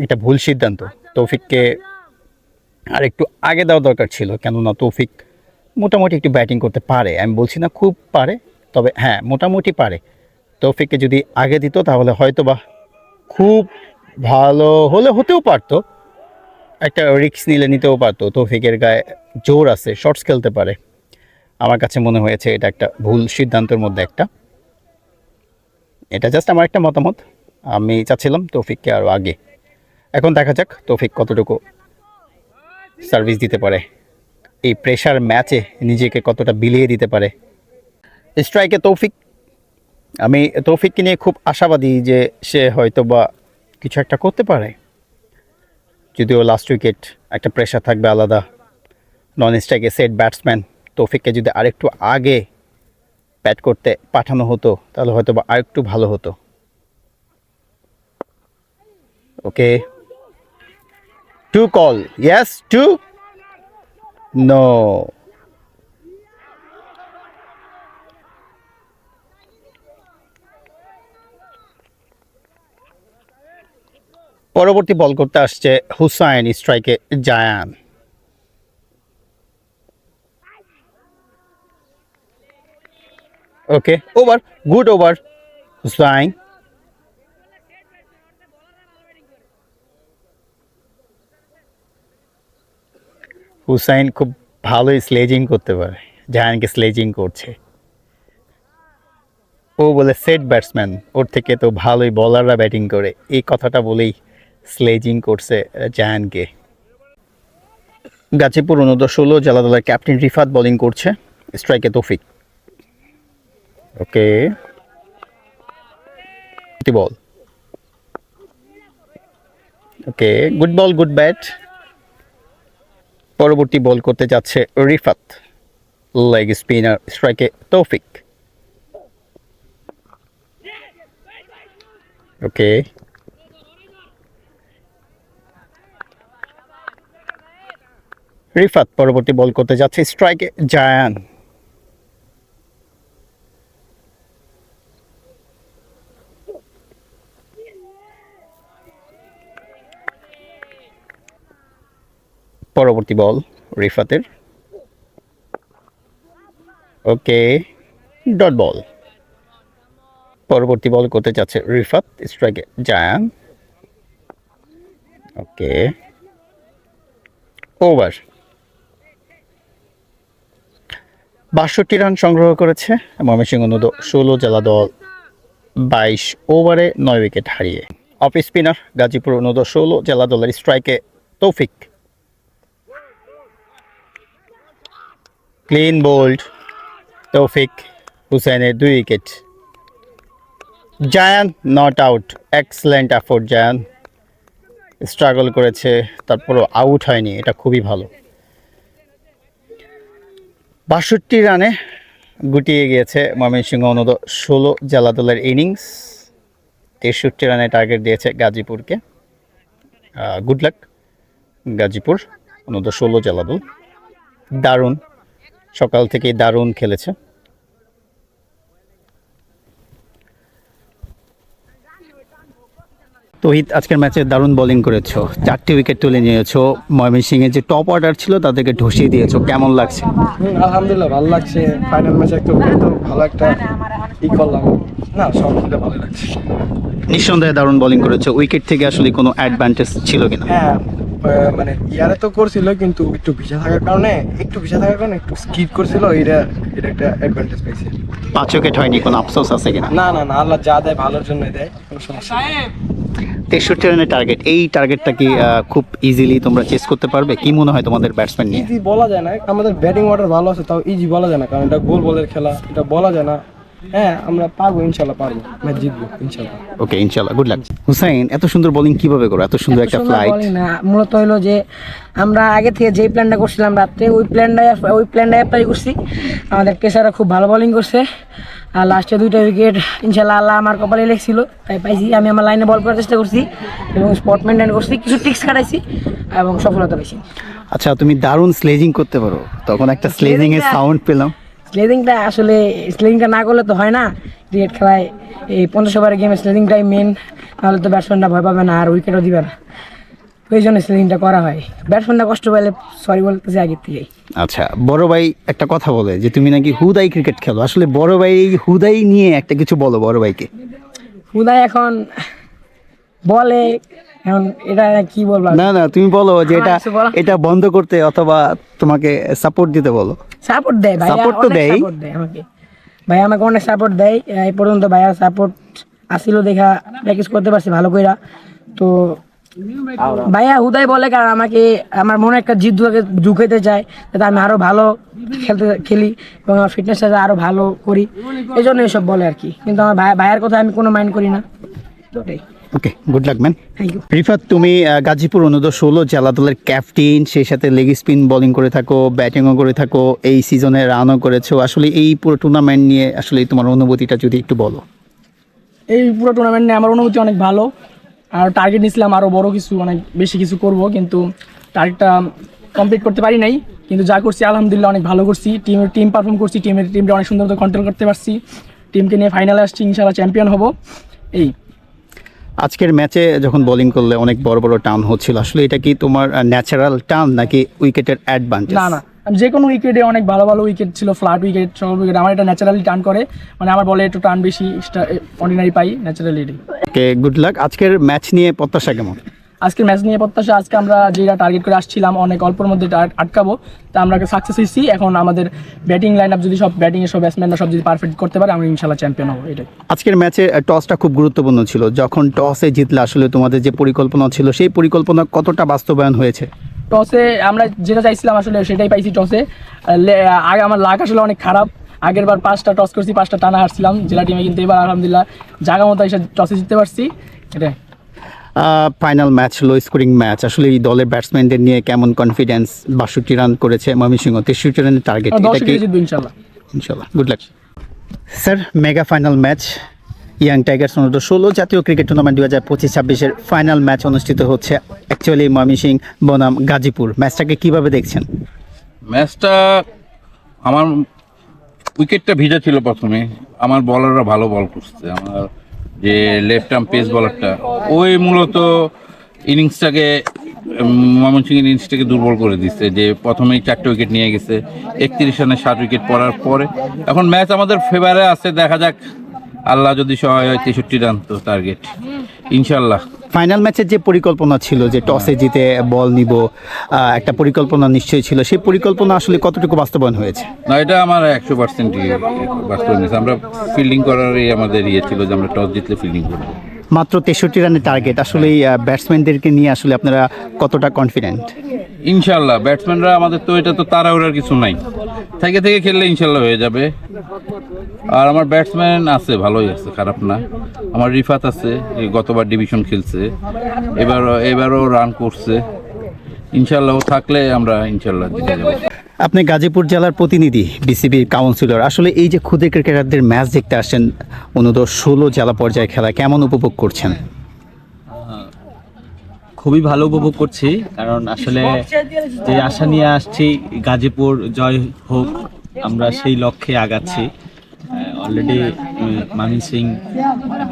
এটা ভুল সিদ্ধান্ত। তৌফিককে আর একটু আগে দেওয়া দরকার ছিল, কেননা তৌফিক মোটামুটি একটু ব্যাটিং করতে পারে। আমি বলছি না খুব পারে, তবে হ্যাঁ মোটামুটি পারে। তৌফিককে যদি আগে দিত তাহলে হয়তো বা খুব ভালো হতেও পারতো, একটা রিস্ক নিতেও পারতো। তৌফিকের গায়ে জোর আছে, শর্টস খেলতে পারে। আমার কাছে মনে হয়েছে এটা একটা ভুল সিদ্ধান্তের মধ্যে একটা। এটা জাস্ট আমার একটা মতামত। আমি চাচ্ছিলাম তৌফিককে আরও আগে। এখন দেখা যাক তৌফিক কতটুকু সার্ভিস দিতে পারে, এই প্রেশার ম্যাচে নিজেকে কতটা বিলিয়ে দিতে পারে। স্ট্রাইকে তৌফিক। আমি তৌফিককে নিয়ে খুব আশাবাদী যে সে হয়তো বা কিছু একটা করতে পারে, যদিও লাস্ট উইকেট একটা প্রেশার থাকবে আলাদা। নন স্ট্রাইকে সেট ব্যাটসম্যান তৌফিককে যদি আরেকটু আগে ব্যাট করতে পাঠানো হতো তাহলে হয়তো বা আরেকটু ভালো হতো। Okay, two call, yes two, no. পরবর্তী বল করতে আসছে হুসাইন, স্ট্রাইকে Zayan. Okay, over, good over Hussain. Hussain খুব ভালোই স্লেজিং করতে পারে, জায়ানকে স্লেজিং করছে। ও বলে সেট ব্যাটসম্যান, ওর থেকে তো ভালোই বলাররা ব্যাটিং করে, এই কথাটা বলেই স্লেজিং করছে জায়ানকে। গাজীপুর অনূর্ধ্ব-16 জেলা দলের ক্যাপ্টেন রিফাত বোলিং করছে, স্ট্রাইকে তৌফিক। ওকে, বল। ওকে, গুড বল, গুড ব্যাট। পরবর্তী বল করতে যাচ্ছে রিফাত, লেগ স্পিনার, স্ট্রাইকে তৌফিক। ওকে, রিফাত পরবর্তী বল করতে যাচ্ছে, স্ট্রাইকে জায়ান। পরবর্তী বল রিফাতের। ওকে, ডট বল। পরবর্তী বল করতে যাচ্ছে রিফাত, স্ট্রাইকে জায়ান। Okay, over. ৬২ রান সংগ্রহ করেছে ময়মনসিংহ অনূর্ধ্ব-16 জেলা দল ২২ ওভারে ৯ উইকেট হারিয়ে। অফ স্পিনার গাজীপুর অনূর্ধ্ব-16 জেলা দলের স্ট্রাইকে তৌফিক। Clean bowled Taufiq. হুসাইনের 2 wicket. Zayan not out, excellent effort Zayan. Struggle করেছে, তারপরও আউট হয়নি, এটা খুবই ভালো। ৬২ রানে গুটিয়ে গিয়েছে ময়মনসিংহ অনূর্ধ্ব-16 জেলা দলের ইনিংস। ৬৩ রানে টার্গেট দিয়েছে গাজীপুরকে। গুড লাক গাজীপুর অনূর্ধ্ব-16 জেলা দল। দারুণ, সকাল থেকেই দারুণ খেলেছে। তৌহিদ, আজকের ম্যাচে দারুণ বোলিং করেছো, 4টি উইকেট তুলে নিয়েছো। ময়মনসিংহের যে টপ অর্ডার ছিল তাদেরকে ঢসিয়ে দিয়েছো, কেমন লাগছে? আলহামদুলিল্লাহ ভালো লাগছে। ফাইনাল ম্যাচে একটা ভালো একটা করলাম, না সব মিলে ভালো লাগছে। নিঃসন্দেহে দারুণ বোলিং করেছে, উইকেট থেকে আসলে কোনো অ্যাডভান্টেজ ছিল কিনা? হ্যাঁ মানে ইয়ারে তো করছিল কিন্তু একটু ভিজা থাকার কারণে একটু স্কিপ করছিল, এটা একটা অ্যাডভান্টেজ পাইছে। 5 উইকেট হয়নি, কোনো আফসোস আছে কিনা? না না না, আল্লাহ যা দেয় ভালোর জন্য দেয়, কোনো সমস্যা নেই। 63 রানের টার্গেট, এই টার্গেটটা কি খুব ইজিলি তোমরা চেস করতে পারবে? কি মনে হয় তোমাদের ব্যাটসম্যান নিয়ে? ইজি বলা যায় না, আমাদের ব্যাটিং অর্ডার ভালো আছে, তাও ইজি বলা যায় না, কারণ এটা গোল বলের খেলা, এটা বলা যায় না। হ্যাঁ আমরা পারবো, ইনশাল্লাহ পারবো, ম্যাচ জিতবো ইনশাল্লাহ। ওকে, ইনশাআল্লাহ, গুড লাক। হুসাইন, এত সুন্দর বোলিং কিভাবে করো? এত সুন্দর একটা ফ্লাইট। না, মূলত হলো যে আমরা আগে থেকে যেই প্ল্যানটা করছিলাম রাত্রে, ওই প্ল্যানটাই অ্যাপ্লাই করছি। আমাদের পেসাররা খুব ভালো বোলিং করছে, আর লাস্টে 2টা উইকেট ইনশাল্লাহ আল্লাহ আমার কপালে লেগছিল, তাই পাইছি। আমি আমার লাইনে বল করার চেষ্টা করছি এবং স্পট মেনটেন করছি, কিছু ট্রিক্স খাটাইছি এবং সফলতা পেয়েছি। আচ্ছা, তুমি দারুণ স্লেজিং করতে পারো, তখন একটা স্লেজিং এর সাউন্ড পেলাম। স্লেজিংটা না করলে তো হয় না ক্রিকেট খেলায়। এই 50 ওভারের গেমে স্লেজিংটাই মেন, নাহলে তো ব্যাটসম্যানরা ভয় পাবে না আর উইকেটও দিবে না। ওই জন্য স্লেজিংটা করা হয়। ব্যাটসম্যানরা কষ্ট পাইলে সরি বলতেছে আগের থেকেই। আচ্ছা, বড় ভাই একটা কথা বলে যে তুমি নাকি হুদাই ক্রিকেট খেলো, আসলে বড় ভাই এই হুদাই নিয়ে একটা কিছু বলো বড় ভাইকে। হুদাই এখন বলে, এখন এটা কি বলবো? না না, তুমি বলো যে এটা কিছু বলো। এটা বন্ধ করতে, অথবা তোমাকে সাপোর্ট দিতে বলো। সাপোর্ট দেয় ভাই, Support তো দেয়। সাপোর্ট দেয় আমাকে, ভাই আমাকে অনেক সাপোর্ট দেয়। এই পর্যন্ত ভাইয়ার সাপোর্ট আসিল দেখা প্র্যাকটিস করতে পারছি ভালো কইরা। তো ভাইয়া হুদাই বলে, কারণ আমাকে আমার মনে একটা জিদ ঢুকাইতে চায়, যাতে আমি আরো ভালো খেলি এবং আমার ফিটনেসটা আরো ভালো করি, এই জন্য এসব বলে আর কি। কিন্তু আমার ভাইয়ার কথা আমি কোনো মাইন্ড করি না। ওটাই। Okay, good luck man. Thank you. Rifat, তুমি গাজীপুর অনূর্ধ্ব 16 জেলা দলের ক্যাপ্টেন, সেই সাথে লেগ স্পিন বোলিং করে থাকো, ব্যাটিংও করে থাকো, এই সিজনে রানও করেছো। আসলে এই পুরো টুর্নামেন্ট নিয়ে আসলে তোমার অনুভূতিটা যদি একটু বলো। এই পুরো টুর্নামেন্ট নিয়ে আমার অনুভূতি অনেক ভালো, আর টার্গেট নিয়েছিলাম আরও বড় কিছু, অনেক বেশি কিছু করব, কিন্তু টার্গেটটা কমপ্লিট করতে পারি নাই। কিন্তু যা করছি আলহামদুলিল্লাহ অনেক ভালো করছি, টিম পারফর্ম করছি, টিমটা অনেক সুন্দর কন্ট্রোল করতে পারছি, টিমকে নিয়ে ফাইনালে আসছি, ইনশাআল্লাহ চ্যাম্পিয়ন হব। এই আজকের ম্যাচে যখন বোলিং করলে অনেক বড় বড় টার্ন হচ্ছিল, আসলে এটা কি তোমার ন্যাচারাল টার্ন নাকি উইকেটের অ্যাডভান্টেজ? না, আমি যে কোনো উইকেটে অনেক ভালো ভালো উইকেট ছিল, ফ্ল্যাট উইকেট, সব উইকেট আমার এটা ন্যাচারালি টার্ন করে, মানে আমার বলে একটু টার্ন বেশি, অর্ডিনারি পাই ন্যাচারালি। ওকে, গুড লাক। আজকের ম্যাচ নিয়ে প্রত্যাশা কেমন? আজকের ম্যাচ নিয়ে প্রত্যাশা, আজকে আমরা যেটা টার্গেট করে আসছিলাম অনেক অল্পের মধ্যে আটকাবো, তা আমরা সাকসেস হয়েছি। এখন আমাদের ব্যাটিং লাইন আপ যদি সব ব্যাটিংয়ের সব ব্যাটসম্যানরা সব যদি পারফেক্ট করতে পারে, আমরা ইনশাল্লাহ চ্যাম্পিয়ন হবো। এটাই। আজকের ম্যাচে টসটা খুব গুরুত্বপূর্ণ ছিল, যখন টসে জিতলে আসলে তোমাদের যে পরিকল্পনা ছিল সেই পরিকল্পনা কতটা বাস্তবায়ন হয়েছে? টসে আমরা যেটা চাইছিলাম আসলে সেটাই পাইছি। টসে আগে আমার লাক আসলে অনেক খারাপ, আগের বার 5টা টস করছি, 5টা টানা হারছিলাম জেলা টিমে, কিন্তু এবার আলহামদুলিল্লাহ জায়গা মতো এসে টসে জিততে পারছি। এটাই। ফাইনাল ম্যাচ, লো স্কোরিং ম্যাচ, আসলে এই দলের ব্যাটসম্যানদের নিয়ে কেমন কনফিডেন্স? 62 রান করেছে ময়মনসিংহ, 63 রানের টার্গেট, এটা কি? জিতবো ইনশাল্লাহ। ইনশাল্লাহ, good luck sir. Mega final match, young Tigers অনূর্ধ্ব 16 জাতীয় ক্রিকেট টুর্নামেন্ট 2025-26-এর ফাইনাল ম্যাচ অনুষ্ঠিত হচ্ছে অ্যাকচুয়ালি ময়মনসিংহ বনাম গাজীপুর। ম্যাচটাকে কিভাবে দেখছেন? ম্যাচটা আমার উইকেটটা ভিজা ছিল প্রথমে, আমার বলাররা ভালো বল করছে, আমার যে লেফট আর্ম পেস বলারটা ওই মূলত ইনিংসটাকে ময়মনসিংহ ইনিংসটাকে দুর্বল করে দিচ্ছে, যে প্রথমেই 4টে উইকেট নিয়ে গেছে, 31 রানে 7 উইকেট পড়ার পরে এখন ম্যাচ আমাদের ফেভারে আছে, দেখা যাক আল্লাহ যদি সহায় হয়। 63 রান তো টার্গেট, ইনশাল্লাহ। ফাইনাল ম্যাচের যে পরিকল্পনা ছিল যে টসে জিতে বল নিব, একটা পরিকল্পনা নিশ্চয়ই ছিল, সেই পরিকল্পনা আসলে কতটুকু বাস্তবায়ন হয়েছে? না, এটা আমার 100% বাস্তবায়ন হয়েছে। আমরা ফিল্ডিং করারই আমাদের ইয়ে ছিল যে আমরা টস জিতলে ফিল্ডিং করবো। মাত্র 63 রানের টার্গেট, আসলে ব্যাটসম্যানদেরকে নিয়ে আসলে আপনারা কতটা কনফিডেন্ট? ইনশাল্লাহ ব্যাটসম্যানরা আমাদের তো এটা তো তাড়াহুড়ার কিছু নাই, থেকে খেললে ইনশাল্লাহ হয়ে যাবে। আর আমার ব্যাটসম্যান আছে, ভালোই আছে, খারাপ না। আমার রিফাত আছে, এই গতবার ডিভিশন খেলছে, এবারও রান করছে, ইনশাল্লাহ ও থাকলে আমরা ইনশাল্লাহ জিতে যাবো। আপনি গাজীপুর জেলার প্রতিনিধি, বিসিবির কাউন্সিলর, আসলে এই যে ক্ষুদে ক্রিকেটারদের ম্যাচ দেখতে আসছেন অনূর্ধ্ব 16 জেলা পর্যায়ে খেলা, কেমন উপভোগ করছেন? খুবই ভালো উপভোগ করছি, কারণ আসলে যে আশা নিয়ে আসছি গাজীপুর জয় হোক, আমরা সেই লক্ষ্যে আগাচ্ছি। অলরেডি ময়মনসিংহ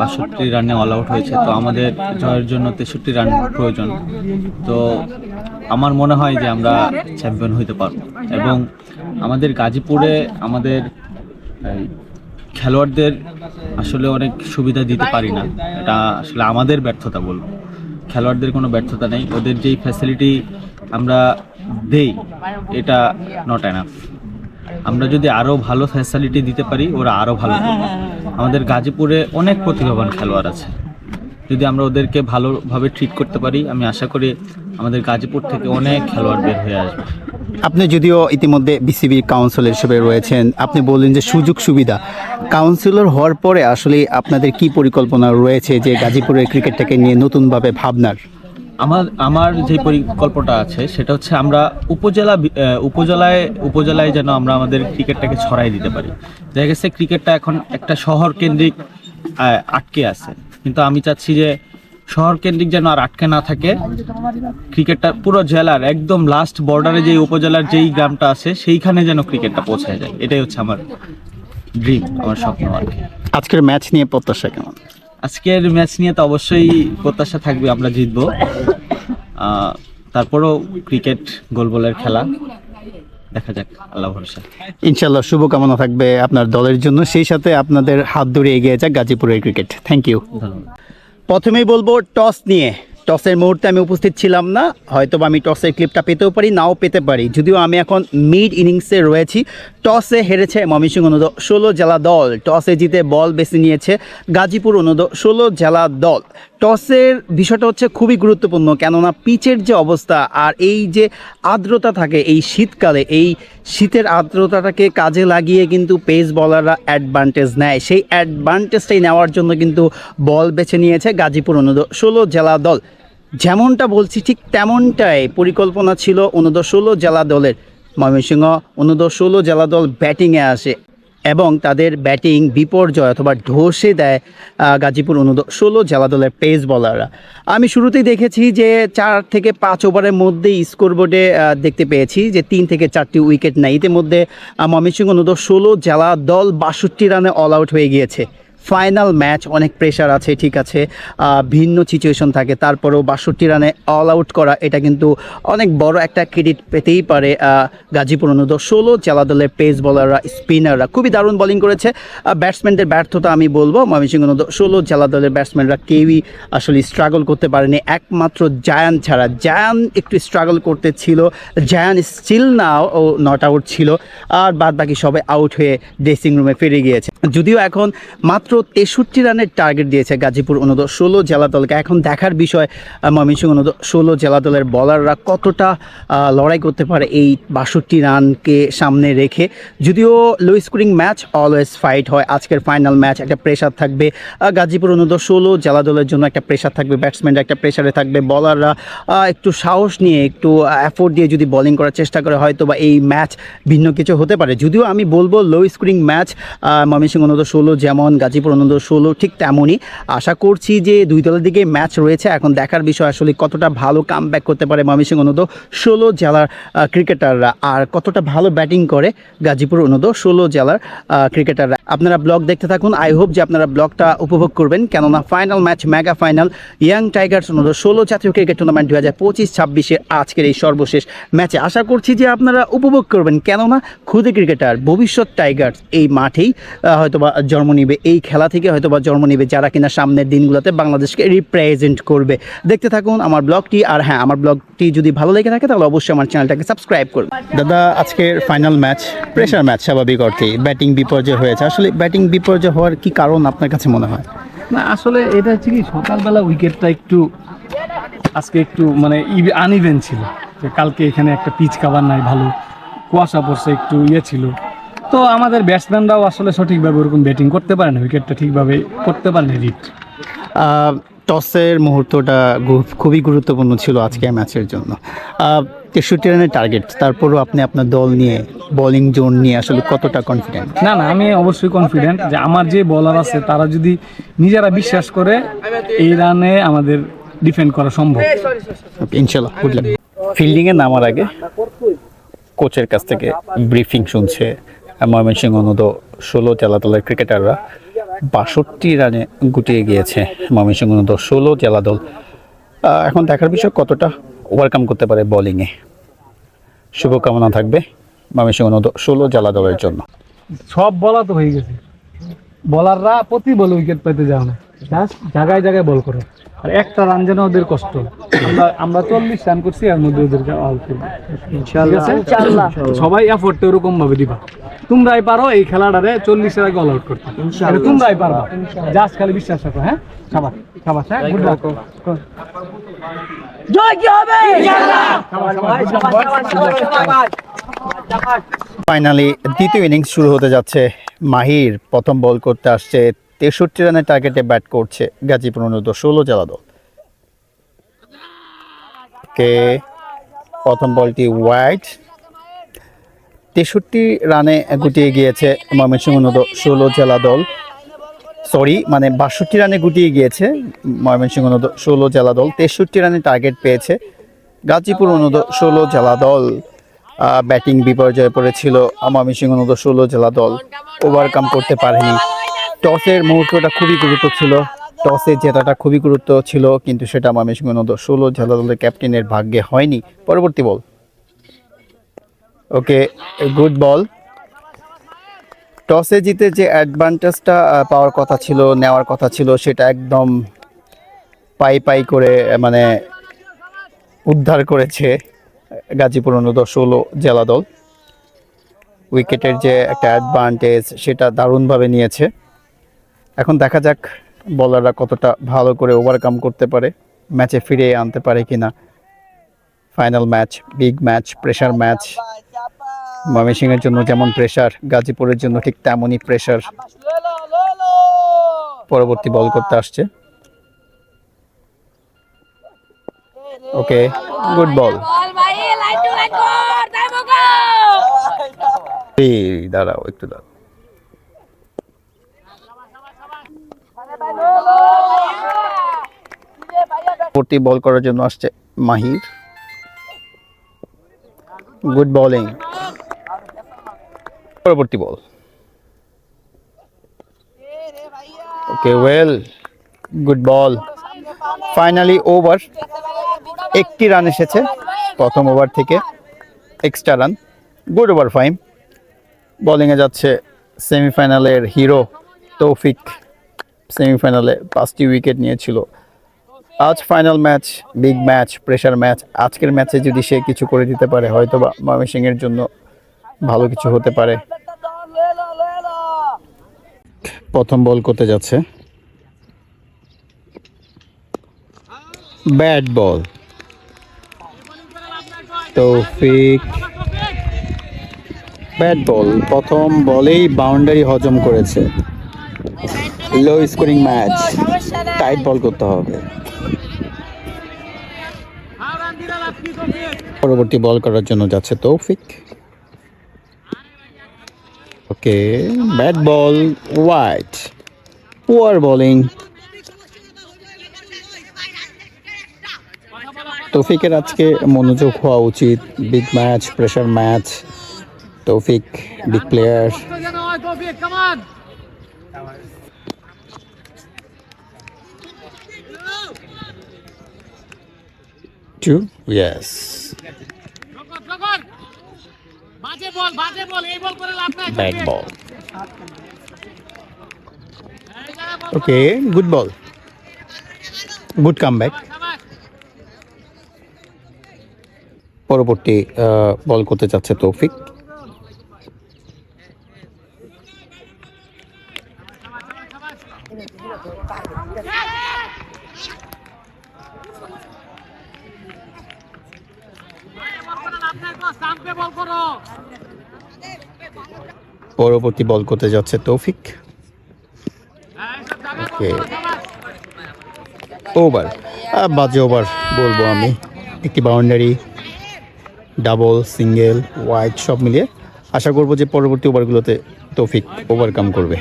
62 রানে অল আউট হয়েছে, তো আমাদের জয়ের জন্য 63 রান প্রয়োজন। তো আমার মনে হয় যে আমরা চ্যাম্পিয়ন হইতে পারবো, এবং আমাদের গাজীপুরে আমাদের খেলোয়াড়দের আসলে অনেক সুবিধা দিতে পারি না, এটা আসলে আমাদের ব্যর্থতা বলবো। খেলোয়াড়দের কোনো ব্যর্থতা নেই, ওদের যেই ফ্যাসিলিটি আমরা দেই এটা নট এনাফ। আমরা যদি আরও ভালো ফ্যাসিলিটি দিতে পারি ওরা আরও ভালো করবে। আমাদের গাজীপুরে অনেক প্রতিভাবান খেলোয়াড় আছে, যদি আমরা ওদেরকে ভালোভাবে ট্রিট করতে পারি আমি আশা করি আমাদের গাজীপুর থেকে অনেক খেলোয়াড় বের হয়ে আসবে। আপনি যদিও ইতিমধ্যে বিসিবি কাউন্সিলর হিসেবে রয়েছেন, আপনি বললেন যে সুযোগ সুবিধা, কাউন্সিলর হওয়ার পরে আসলে আপনাদের কি পরিকল্পনা রয়েছে যে গাজীপুরের ক্রিকেটটাকে নিয়ে নতুনভাবে ভাবনার? আমার যে পরিকল্পনা আছে সেটা হচ্ছে আমরা উপজেলায় যেন আমরা আমাদের ক্রিকেটটাকে ছড়াই দিতে পারি। দেখা গেছে ক্রিকেটটা এখন একটা শহর কেন্দ্রিক আটকে আছে, কিন্তু আমি চাচ্ছি যে শহর কেন্দ্রিক যেন আর আটকে না থাকে, ক্রিকেটটা পুরো জেলার একদম লাস্ট বর্ডারে যে উপজেলার যেই গ্রামটা আছে সেইখানে যেন ক্রিকেটটা পৌঁছায় যায়। এটাই হচ্ছে আমার ড্রিম, আমার স্বপ্ন আর কি। আজকের ম্যাচ নিয়ে প্রত্যাশা কেমন? আজকের ম্যাচ নিয়ে তো অবশ্যই প্রত্যাশা থাকবে আমরা জিতবো। তারপরও ক্রিকেট গোল বলের খেলা, দেখা যাক, আল্লাহ ভরসা। ইনশাল্লাহ শুভকামনা থাকবে আপনার দলের জন্য, সেই সাথে আপনাদের হাত ধরে এগিয়ে যাক গাজীপুরের ক্রিকেট। Thank you. ধন্যবাদ। প্রথমেই বলবো টস নিয়ে। টসের মুহূর্তে আমি উপস্থিত ছিলাম না, হয়তো আমি টসের ক্লিপটা পেতেও পারি, নাও পেতে পারি, যদিও আমি এখন মিড ইনিংসে রয়েছি। টসে হেরেছে ময়মনসিংহ অনূর্ধ্ব 16 জেলা দল, টসে জিতে বল বেছে নিয়েছে গাজীপুর অনূর্ধ্ব 16 জেলা দল। টসের বিষয়টা হচ্ছে খুবই গুরুত্বপূর্ণ, কেননা পিচের যে অবস্থা আর এই যে আর্দ্রতা থাকে এই শীতকালে, এই শীতের আর্দ্রতাটাকে কাজে লাগিয়ে কিন্তু পেস বলাররা অ্যাডভান্টেজ নেয়। সেই অ্যাডভান্টেজটাই নেওয়ার জন্য কিন্তু বল বেছে নিয়েছে গাজীপুর অনূর্ধ্ব 16 জেলা দল। যেমনটা বলছি ঠিক তেমনটাই পরিকল্পনা ছিল অনূর্ধ্ব 16 জেলা দলের। ময়মনসিংহ অনূর্ধ্ব 16 জেলা দল ব্যাটিংয়ে আসে এবং তাদের ব্যাটিং বিপর্যয় অথবা ঢোসে দেয় গাজীপুর অনূর্ধ্ব 16 জেলা দলের পেস বলাররা। আমি শুরুতেই দেখেছি যে 4 থেকে 5 ওভারের মধ্যেই স্কোরবোর্ডে দেখতে পেয়েছি যে 3 থেকে 4টি উইকেট নেয়। ইতিমধ্যে ময়মনসিংহ অনূর্ধ্ব 16 জেলা দল 62 রানে অল আউট হয়ে গিয়েছে। ফাইনাল ম্যাচ, অনেক প্রেশার আছে, ঠিক আছে, ভিন্ন সিচুয়েশন থাকে, তারপরেও 62 রানে অল আউট করা এটা কিন্তু অনেক বড় একটা ক্রেডিট পেতেই পারে গাজীপুর অনূর্ধ্ব 16 জেলা দলের পেস বলাররা, স্পিনাররা খুবই দারুণ বোলিং করেছে। ব্যাটসম্যানদের ব্যর্থতা আমি বলবো, ময়মনসিংহ অনূর্ধ্ব 16 জেলা দলের ব্যাটসম্যানরা কেউই আসলে স্ট্রাগল করতে পারেনি, একমাত্র জায়ান ছাড়া। জায়ান একটু স্ট্রাগল করতে ছিল, জায়ান স্টিল নাও ও নট আউট ছিল, আর বাদ বাকি সবাই আউট হয়ে ড্রেসিং রুমে ফিরে গিয়েছে। যদিও এখন মাত্র 63 রানের টার্গেট দিয়েছে গাজীপুর অনূর্ধ্ব 16 জেলা দলকে। এখন দেখার বিষয় ময়মনসিংহ অনূর্ধ্ব 16 জেলা দলের বলাররা কতটা লড়াই করতে পারে এই 62 রানকে সামনে রেখে। যদিও লো স্কোরিং ম্যাচ, অলওয়েজ ফাইট হয়। আজকের ফাইনাল ম্যাচ, একটা প্রেশার থাকবে গাজীপুর অনূর্ধ্ব 16 জেলা দলের জন্য, একটা প্রেশার থাকবে, ব্যাটসম্যানরা একটা প্রেশারে থাকবে, বলাররা একটু সাহস নিয়ে একটু এফোর্ট দিয়ে যদি বোলিং করার চেষ্টা করে হয়তো বা এই ম্যাচ ভিন্ন কিছু হতে পারে। যদিও আমি বলবো লো স্কোরিং ম্যাচ, ময়মনসিংহ অনূর্ধ্ব 16 যেমন, গাজীপুর অনূর্ধ্ব 16 ঠিক তেমনই। আশা করছি যে দুই দলের দিকে ম্যাচ রয়েছে, এখন দেখার বিষয় আসলে কতটা ভালো কামব্যাক করতে পারে ময়মনসিংহ অনূর্ধ্ব 16 জেলার ক্রিকেটাররা, আর কতটা ভালো ব্যাটিং করে গাজীপুর অনূর্ধ্ব 16 জেলার ক্রিকেটাররা। আপনারা ব্লগ দেখতে থাকুন, আই হোপ যে আপনারা ব্লগটা উপভোগ করবেন, কেননা final match, mega final, young Tigers অনূর্ধ্ব 16 জাতীয় ক্রিকেট টুর্নামেন্ট 2025-26 আজকের এই সর্বশেষ ম্যাচে আশা করছি যে আপনারা উপভোগ করবেন, কেননা খুদে ক্রিকেটার, ভবিষ্যৎ টাইগার্স এই মাঠেই হয়তোবা জন্ম নিবে, এই খেলা থেকে হয়তোবা জন্ম নিবে, যারা কিনা সামনের দিনগুলোতে বাংলাদেশকে রিপ্রেজেন্ট করবে। দেখতে থাকুন আমার ব্লগটি, আর হ্যাঁ, আমার ব্লগটি যদি ভালো লেগে থাকে তাহলে অবশ্যই আমার চ্যানেলটাকে সাবস্ক্রাইব করুন। দাদা, আজকের ফাইনাল ম্যাচ, প্রেশার ম্যাচ, স্বাভাবিক অর্থেই ব্যাটিং বিপর্যয় হয়েছে। আসলে ব্যাটিং বিপর্যয় হওয়ার কি কারণ আপনার কাছে মনে হয়? না, আসলে এটা হচ্ছে কি, সকালবেলা উইকেটটা একটু আজকে একটু মানে আনইভেন ছিল, যে কালকে এখানে একটা পিচ কাভার নাই, ভালো কুয়াশা পড়ছে, একটু ছিল, তো আমাদের ব্যাটসম্যানরাও আসলে সঠিকভাবে ওরকম ব্যাটিং করতে পারে না, উইকেটটা ঠিকভাবে করতে পারে না রিড। টসের মুহূর্তটা খুবই গুরুত্বপূর্ণ ছিল আজকে ম্যাচের জন্য। 63 রানের টার্গেট, তারপরও আপনি আপনার দল নিয়ে, বোলিং জোন নিয়ে আসলে কতটা কনফিডেন্ট? না, আমি অবশ্যই কনফিডেন্ট যে আমার যে বোলার আছে তারা যদি নিজেরা বিশ্বাস করে, এই রানে আমাদের ডিফেন্ড করা সম্ভব। ইনশাল্লাহ, বুঝলাম। ফিল্ডিংয়ে নামার আগে কোচের কাছ থেকে ব্রিফিং শুনছে ময়মনসিংহ অনূর্ধ্ব 16 জেলা দলের ক্রিকেটাররা। 62 রানে গুটিয়ে গিয়েছে ময়মনসিংহ অনূর্ধ্ব 16 জেলা দল। এখন দেখার বিষয় কতটা ওভারকাম করতে পারে বোলিংয়ে। শুভকামনা থাকবে ময়মনসিংহ অনূর্ধ্ব 16 জেলা দলের জন্য। সব বলা তো হয়ে গেছে, বলাররা প্রতি বলে উইকেট পেতে যাও না, জাস্ট জায়গায় জায়গায় বল করো, আর একটা রান যেন ওদের কষ্ট। আমরা 40 রান করছি, এর মধ্যে ওদেরকে আউট করবো ইনশাআল্লাহ। সবাই এফোর্টটা ওরকম ভাবে দিবা, তোমরাই পারো এই খেলাটারে 40 এর আগে অল আউট করতে, এটা তোমরাই পারবা, জাস্ট খালি বিশ্বাস রাখো। হ্যাঁ, সাবাস সাবাস, হ্যাঁ, গুড লাক। জয় কি হবে ফাইনালি দ্বিতীয় ইনিংস শুরু হতে যাচ্ছে। মাহির প্রথম বল করতে আসছে, 63 রানের টার্গেটে ব্যাট করছে গাজীপুর অনূর্ধ্ব 16 জেলা দল। কে প্রথম বলটি ওয়াইড, 63 রানে গুটিয়ে গিয়েছে ময়মনসিংহ অনূর্ধ্ব 16 জেলা দল। সরি, মানে 62 রানে গুটিয়ে গিয়েছে ময়মনসিংহ অনূর্ধ্ব 16 জেলা দল। 63 রানের টার্গেট পেয়েছে গাজীপুর অনূর্ধ্ব 16 জেলা দল। ব্যাটিং বিপর্যয়ে পড়েছিল ময়মনসিংহ অনূর্ধ্ব 16 জেলা দল, ওভারকাম করতে পারেনি। টসের মুহূর্তটা খুবই গুরুত্ব ছিল, টসে জেতাটা খুবই গুরুত্ব ছিল, কিন্তু সেটা ময়মনসিংহ অনূর্ধ্ব 16 জেলা দলের ক্যাপ্টেনের ভাগ্যে হয়নি। পরবর্তী বল, ওকে, গুড বল। টসে জিতে যে অ্যাডভান্টেজটা পাওয়ার কথা ছিল, নেওয়ার কথা ছিল, সেটা একদম পাই করে মানে উদ্ধার করেছে গাজীপুর অনূর্ধ্ব 16 জেলা দল। উইকেটের যে একটা অ্যাডভান্টেজ সেটা দারুণভাবে নিয়েছে। এখন দেখা যাক বলাররা কতটা ভালো করে ওভারকাম করতে পারে, ম্যাচে ফিরে আনতে পারে কিনা। Final match, big match, pressure match. ময়মনসিংহের জন্য যেমন প্রেশার, গাজীপুরের জন্য ঠিক তেমনই প্রেশার। পরবর্তী বল করতে আসছে, ওকে, গুড বল। দাঁড়াও একটু, দাঁড়াও। পরবর্তী বল করার জন্য আসছে মাহির, গুড বোলিং। পরবর্তী ball, okay, well, good ball. Finally over, 1টি রান এসেছে প্রথম ওভার থেকে, এক্সট্রা রান, গুড ওভার 5। বোলিংয়ে যাচ্ছে সেমিফাইনালের হিরো তৌফিক। সেমিফাইনালে 5টি উইকেট নিয়েছিল। আজ final match, big match, pressure match. আজকের ম্যাচে যদি সে কিছু করে দিতে পারে, হয়তো বা ময়মনসিংহের জন্য ভালো কিছু হতে পারে। প্রথম বল করতে যাচ্ছে, ব্যাট বল, তৌফিক, ব্যাট বল। প্রথম বলেই বাউন্ডারি হজম করেছে। Low scoring match, tight ball করতে হবে। পরবর্তী বল করার জন্য যাচ্ছে Taufiq, okay, bat ball, wide, poor bowling. তৌফিকের আজকে মনোযোগ হওয়া উচিত, big match, pressure match. Taufiq big player. Two, yes. Bad ball. Okay, good ball. Good comeback. পরবর্তী বল করতে যাচ্ছে তৌফিক, পরবর্তী বল করতে যাচ্ছে তৌফিক, ওকে, ওভার, বাজে ওভার বলবো আমি। একটি বাউন্ডারি, ডাবল, সিঙ্গেল, ওয়াইড সব মিলিয়ে আশা করবো যে পরবর্তী ওভারগুলোতে তৌফিক ওভারকাম করবে।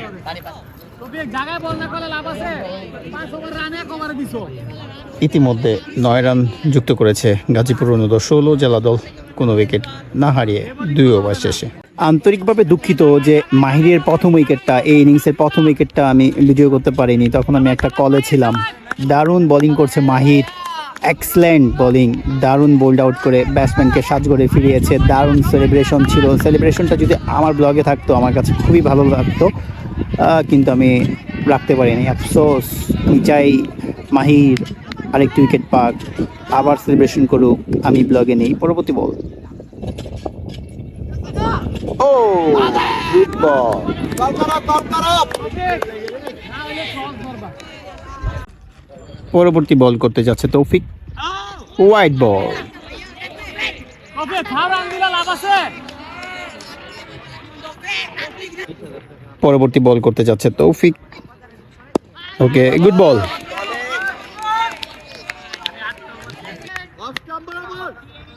ইতিমধ্যে 9 রান যুক্ত করেছে গাজীপুর অনূর্ধ্ব 16 জেলা দল, কোনো উইকেট না হারিয়ে 2 ওভার শেষে। আন্তরিকভাবে দুঃখিত যে মাহিরের প্রথম উইকেটটা, এই ইনিংসের প্রথম উইকেটটা আমি ভিডিও করতে পারিনি, তখন আমি একটা কলে ছিলাম। দারুণ বোলিং করছে মাহির, এক্সেলেন্ট বোলিং, দারুণ বোল্ড আউট করে ব্যাটসম্যানকে সাজঘরে ফিরিয়েছে। দারুণ সেলিব্রেশন ছিল, সেলিব্রেশনটা যদি আমার ব্লগে থাকতো আমার কাছে খুবই ভালো লাগতো। কিন্তু আমি রাখতে পারিনি, আফসোস। আমি চাই মাহির আরেকটি উইকেট পাক, আবার সেলিব্রেশন করুক, আমি ব্লগে নেই। পরবর্তী বল, ও গুড বল। পরবর্তী বল করতে যাচ্ছে তৌফিক, হোয়াইট বল। পরবর্তী বল করতে যাচ্ছে তৌফিক, ওকে গুড বল।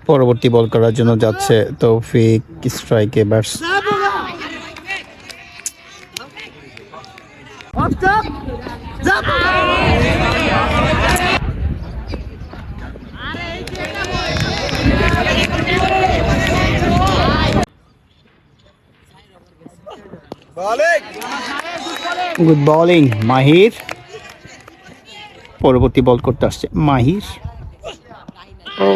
পরবর্তী বল করার জন্য যাচ্ছে তৌফিক, স্ট্রাইকে ব্যাটস। গুড বোলিং মাহির। পরবর্তী বল করতে আসছে Mahir, oh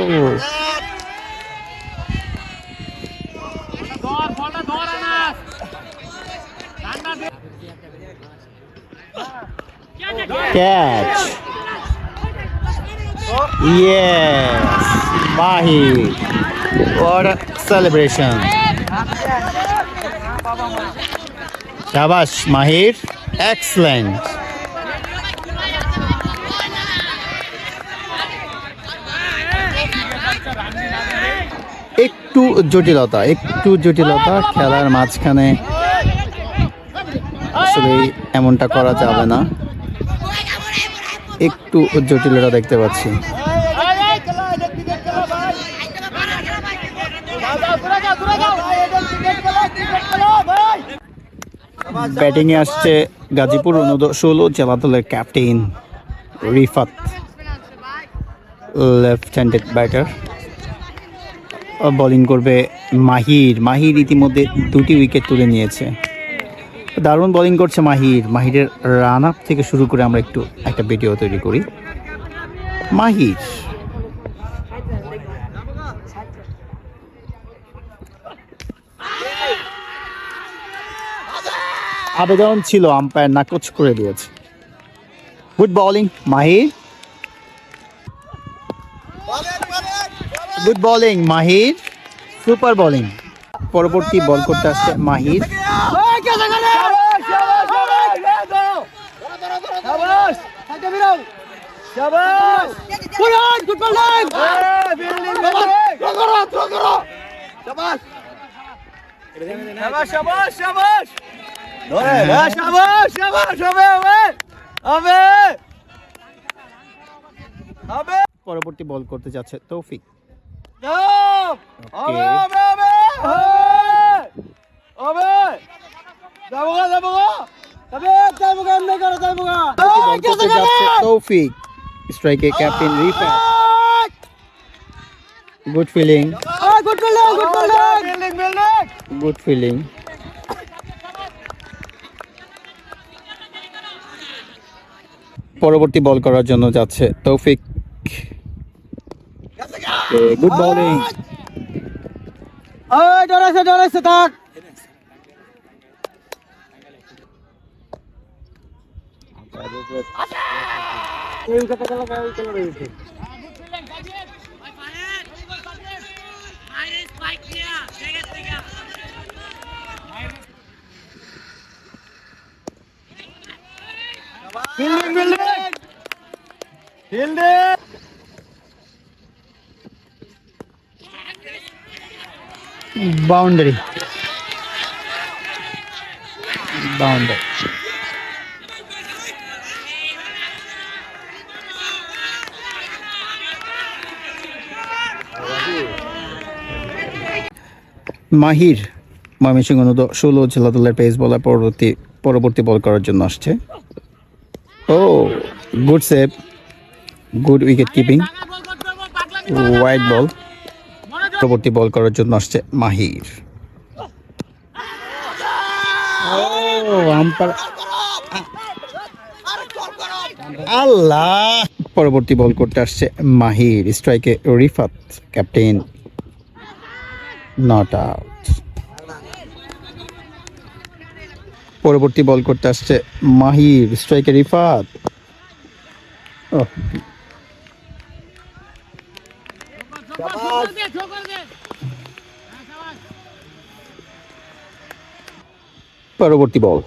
catch, yes Mahir, what a celebration. শাবাশ মাহির, এক্সেলেন্ট। একটু জটিলতা খেলার মাঝখানে, আসলে এমনটা করা যাবে না, একটু জটিলতা দেখতে পাচ্ছি। ব্যাটিংয়ে আসছে গাজীপুর অনূর্ধ্ব-16 জেলা দলের captain Rifat, left handed batter. Bowling করবে মাহির ইতিমধ্যে 2টি উইকেট তুলে নিয়েছে, দারুণ বোলিং করছে মাহিরের রান আপ থেকে শুরু করে আমরা একটা ভিডিও তৈরি করি। মাহির আবেদন ছিল, আম্পায়ার নাকচ করে দিয়েছে। গুড বোলিং মাহির, গুড বোলিং মাহির, সুপার বোলিং। পরবর্তী বল করতে আসছে মাহির, পরবর্তী বল করতে যাচ্ছে তৌফিক, তৌফিক স্ট্রাইকে captain Rifat, good feeling, good feeling. পরবর্তী বল করার জন্য যাচ্ছে তৌফিক, গুড বোলিং। ডরাইছে থাক। বাউন্ডারি, মাহির ময়মনসিংহ অনূর্ধ্ব-16 জেলা দলের পেস বোলার। পরবর্তী বল করার জন্য আসছে, oh good save, good wicket keeping, white ball. পরবর্তী বল করার জন্য আসছে মাহির, আল্লাহ। পরবর্তী বল করতে আসছে মাহির, স্ট্রাইকে রিফাত, ক্যাপ্টেন নট আউট। পরবর্তী বল করতে আসছে মাহির, স্ট্রাইকার রিফাত। ও, পরবর্তী বল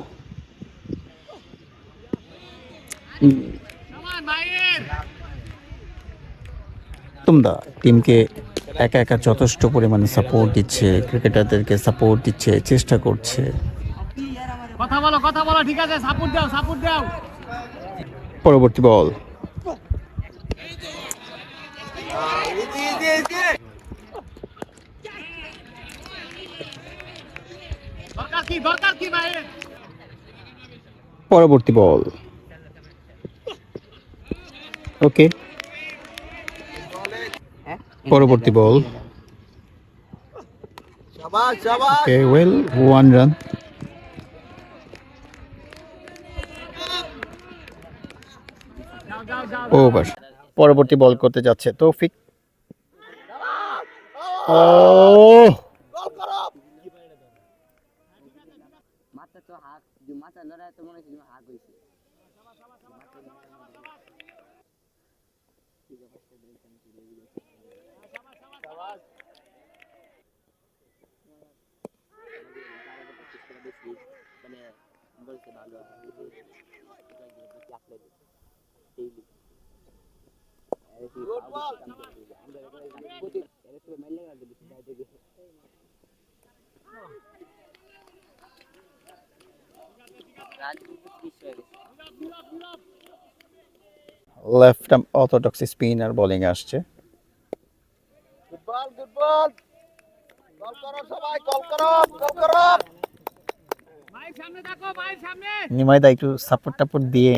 তোমরা টিমকে একা একা যথেষ্ট পরিমাণে সাপোর্ট দিচ্ছে, ক্রিকেটারদেরকে সাপোর্ট দিচ্ছে, চেষ্টা করছে। কথা বলো ঠিক আছে, সাপোর্ট দাও। পরবর্তী বল দরকার কি ভাই? পরবর্তী বল ওকে, পরবর্তী ball okay, well, 1 run. Over. পরবর্তী বল করতে যাচ্ছে তৌফিক। ও, মাথা তো হাত, মাথা লড়াই তো মনে হচ্ছে হাত হয়েছে। মানে বলতে ভালো left arm orthodox spinner bowling আসছে। গুড বল কল করো সবাই, কল করো। ভাই সামনে দেখো, ভাই সামনে। নিমাইদা একটু সাপোর্ট দিয়ে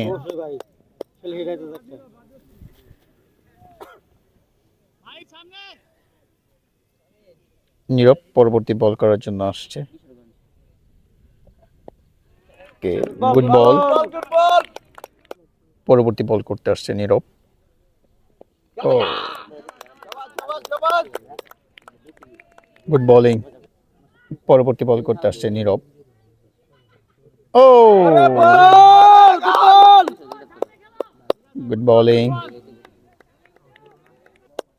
ভাই সামনে। নীরব পরবর্তী বল করার জন্য আসছে। ওকে, গুড বল। পরবর্তী বল করতে আসছে নীরব। ও, গুড বোলিং। পরবর্তী বল করতে আসছে নীরব। ও, গুড বোলিং।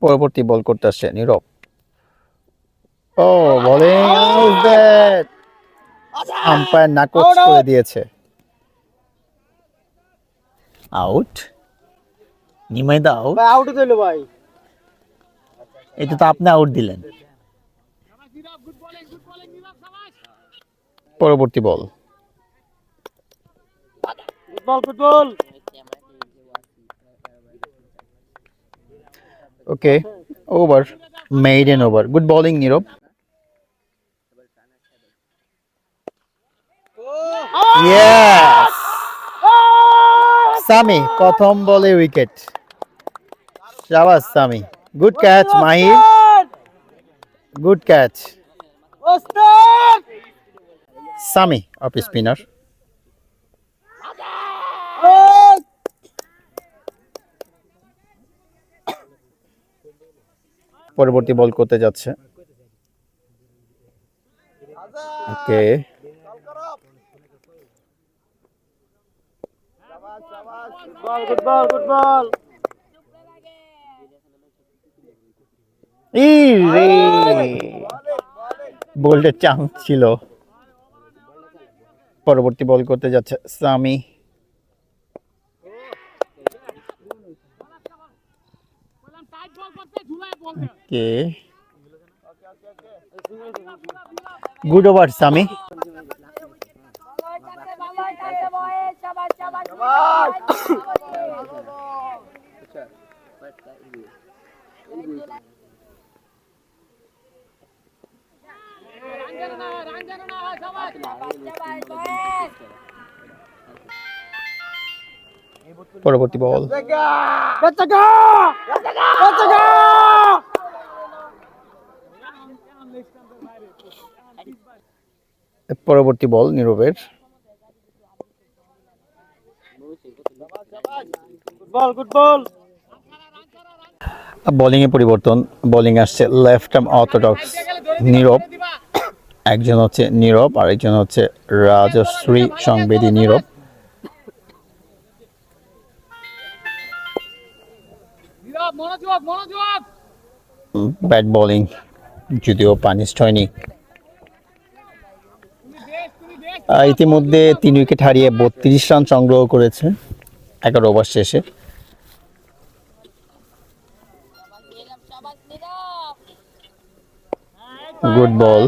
পরবর্তী বল করতে আসছে নীরব। ও, বোলিং আউট, আম্পায়ার নাকচ করে দিয়েছে। আউট, নিমাইদা আউট। ভাই আউট হইলো ভাই। এটা তো আপনি আউট দিলেন। পরবর্তী ball good ball. Okay, over, maiden over. Good bowling Nirob. Yes, Sami প্রথম বলে উইকেট। শাবাশ Sami, good catch Mahir, good catch. Sami off spinner. পরবর্তী বল করতে যাচ্ছে। Okay, good ball. বলটা চান্স ছিল। পরবর্তী বল করতে যাচ্ছে Sami. Okay, good over Sami. পরবর্তী বল পরবর্তী বল নীরবের। Good ball. বোলিং এ পরিবর্তন, বোলিং আসছে লেফট আর্ম অর্থোডক্স নীরব। একজন হচ্ছে নীরব আর একজন হচ্ছে রাজশ্রী সংবেদী নীরব। ব্যাট বোলিং, যদিও পানিশড হয়নি। ইতিমধ্যে 3 উইকেট হারিয়ে 32 রান সংগ্রহ করেছে 11 ওভার শেষে। গুড বল,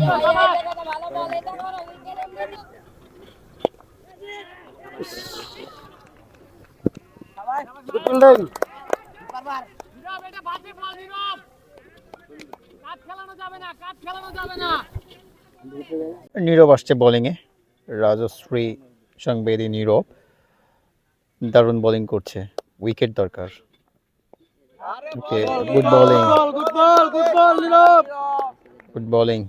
নীরব আসছে বোলিংয়ে। রাজশ্রী সংবেদী নীরব দারুণ বোলিং করছে, উইকেট দরকার। Okay, good bowling, good bowling.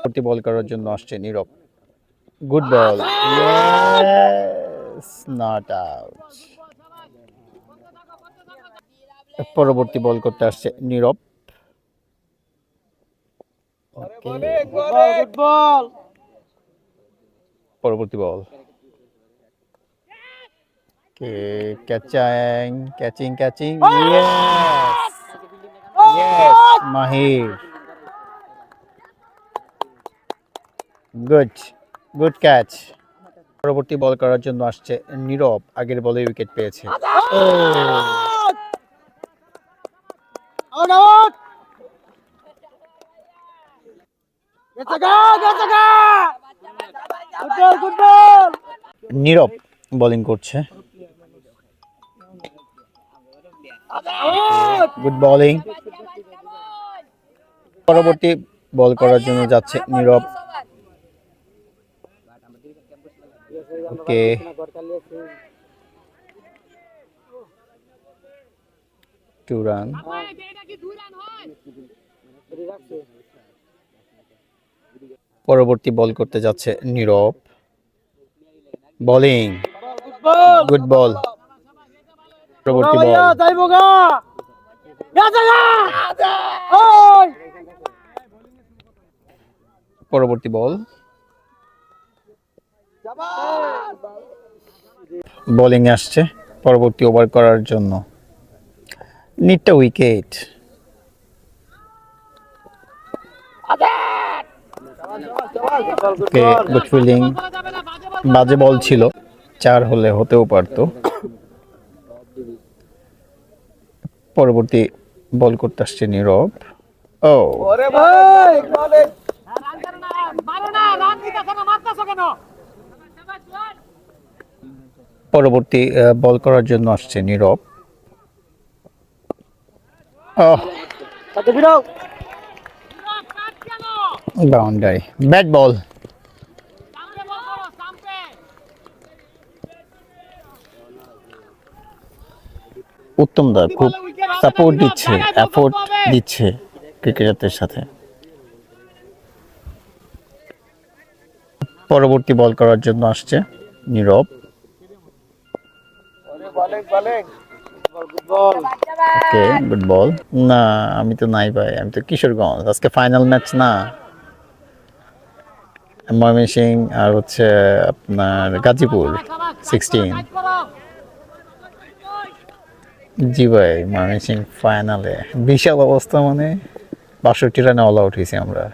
পরবর্তী বল করার জন্য আসছে Nirob. Good ball, not out. পরবর্তী বল করতে আসছে নীরব। পরবর্তী ball, catching, Mahir. Good catch. পরবর্তী বল করার জন্য আসছে নীরব, আগের বলে উইকেট পেয়েছে। নীরব বোলিং করছে, গুড বোলিং। পরবর্তী বল করার জন্য যাচ্ছে নীরব। ওকে, টু রান। পরবর্তী বল করতে যাচ্ছে নীরব। Bowling, good ball. পরবর্তী বল, পরবর্তী বল, বোলিং আসছে পরবর্তী ওভার করার জন্য। নিডটা উইকেট। ওকে, গুড ফিল্ডিং। বাজে বল ছিল, 4 হলে হতেও পারতো। পরবর্তী বল করতে আসছে নীরব। ও, পরবর্তী বল করার জন্য আসছে নীরব। Boundary, bat ball. উত্তম দা খুব সাপোর্ট দিচ্ছে, এফোর্ট দিচ্ছে ক্রিকেটারদের সাথে। পরবর্তী বল করার জন্য আসছে নীরব। ওকে, গুড বল। না, আমি তো নাই ভাই, আমি তো কিশোরগঞ্জ। আজকে ফাইনাল ম্যাচ না, ময়মনসিং আর হচ্ছে আপনার গাজীপুর 16। জি ভাই, ময়মনসিং ফাইনালে বিশাল অবস্থা, মানে 62 রানে অল আউট হয়েছি আমরা।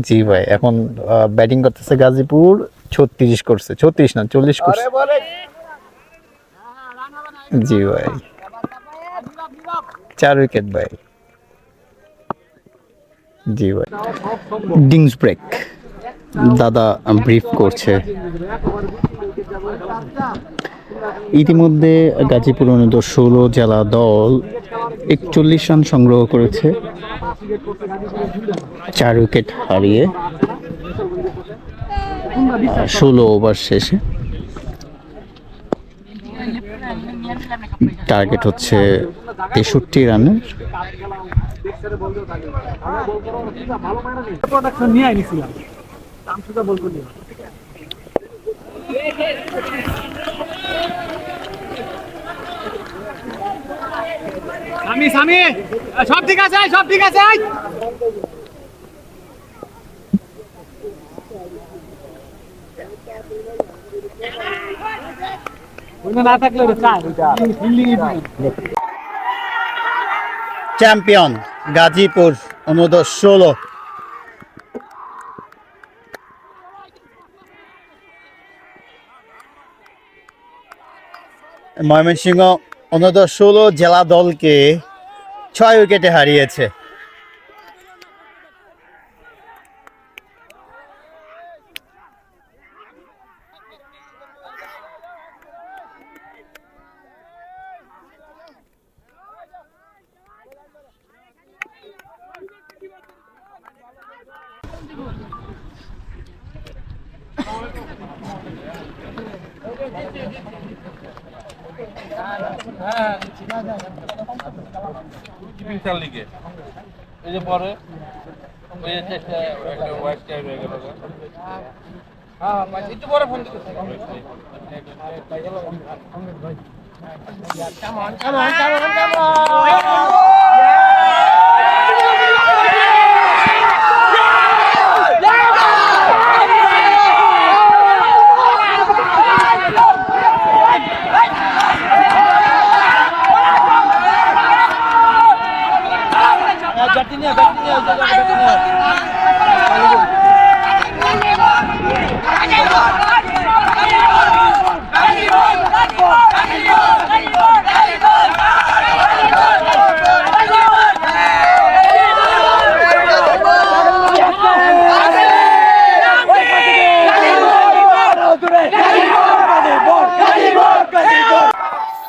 জি ভাই, এখন ব্যাটিং করতেছে গাজীপুর, 36 করছে, 36 না 40 করছে। জি ভাই, 4 উইকেট ভাই। জি ভাই, ডিংস ব্রেক। দাদা ব্রিফ করছে। ইতিমধ্যে গাজীপুর অনূর্ধ্ব 16 জেলা দল 41 রান সংগ্রহ করেছে 4 উইকেট হারিয়ে 16 ওভার শেষে। টার্গেট হচ্ছে 63 রানের। সামি সব ঠিক আছে, সব ঠিক আছে। চ্যাম্পিয়ন গাজীপুর অনূর্ধ্ব 16। ময়মনসিংহ অনূর্ধ্ব 16 জেলা দলকে 6 উইকেটে হারিয়েছে। লিগে এই যে পরে ওই যে একটা হোয়াইট টাইপ হয়ে গেল। একটু পরে ফোন দিতে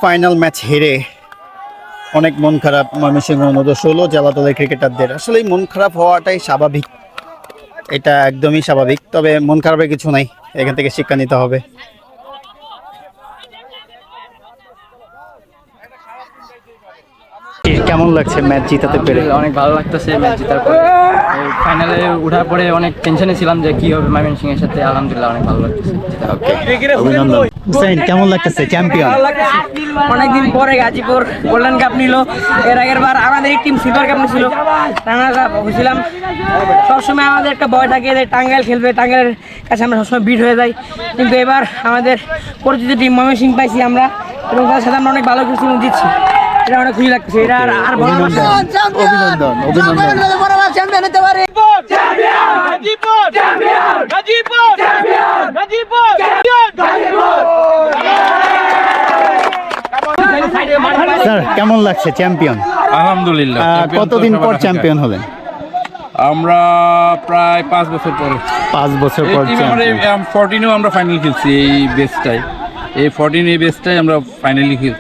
ফাইনাল ম্যাচ হেরে অনেক মন খারাপ ময়মনসিংহ অনূর্ধ্ব 16 জেলা দলের ক্রিকেটারদের। আসলে মন খারাপ হওয়াটাই স্বাভাবিক, এটা একদমই স্বাভাবিক। তবে মন খারাপের কিছু নাই, এখান থেকে শিক্ষা নিতে হবে। কেমন লাগছে ম্যাচ জিতাতে পেরে? অনেক ভালো লাগতেছে ম্যাচ জেতার পরে। ফাইনালে ওঠার পরে অনেক টেনশনে ছিলাম যে কি হবে ময়মনসিংহ এর সাথে। আলহামদুলিল্লাহ অনেক ভালো লাগতেছে। অভিনন্দন। হুসাইন কেমন লাগতেছে? চ্যাম্পিয়ন অনেকদিন পরে গাজীপুর গোল্ডেন কাপ নিল। এর আগের বার আমাদের টিম সিলভার কাপ নিয়েছিল, রানার কাপ হয়েছিলাম। সবসময় আমাদের একটা ভয় থাকে যে টাঙ্গাইল খেলবে, টাঙ্গাইলের কাছে আমরা সবসময় বিট হয়ে যাই। কিন্তু এবার আমাদের পরিচিত টিম ময়মনসিংহ পাইছি আমরা, এবং তাদের সাথে আমরা অনেক ভালো খেলছি এবং জিতছি। এটা অনেক খুশি লাগছে। এটা আর বড় অভিনন্দন চ্যাম্পিয়ন হতে পারে। স্যার কেমন লাগছে চ্যাম্পিয়ন? আলহামদুলিল্লাহ। কতদিন পর চ্যাম্পিয়ন হলেন? আমরা প্রায় 5 বছর পরে। 5 বছর পর চ্যাম্পিয়ন। 14-এও আমরা ফাইনাল খেলছি এই বেসটাই। এই 14 এই বেসটাই আমরা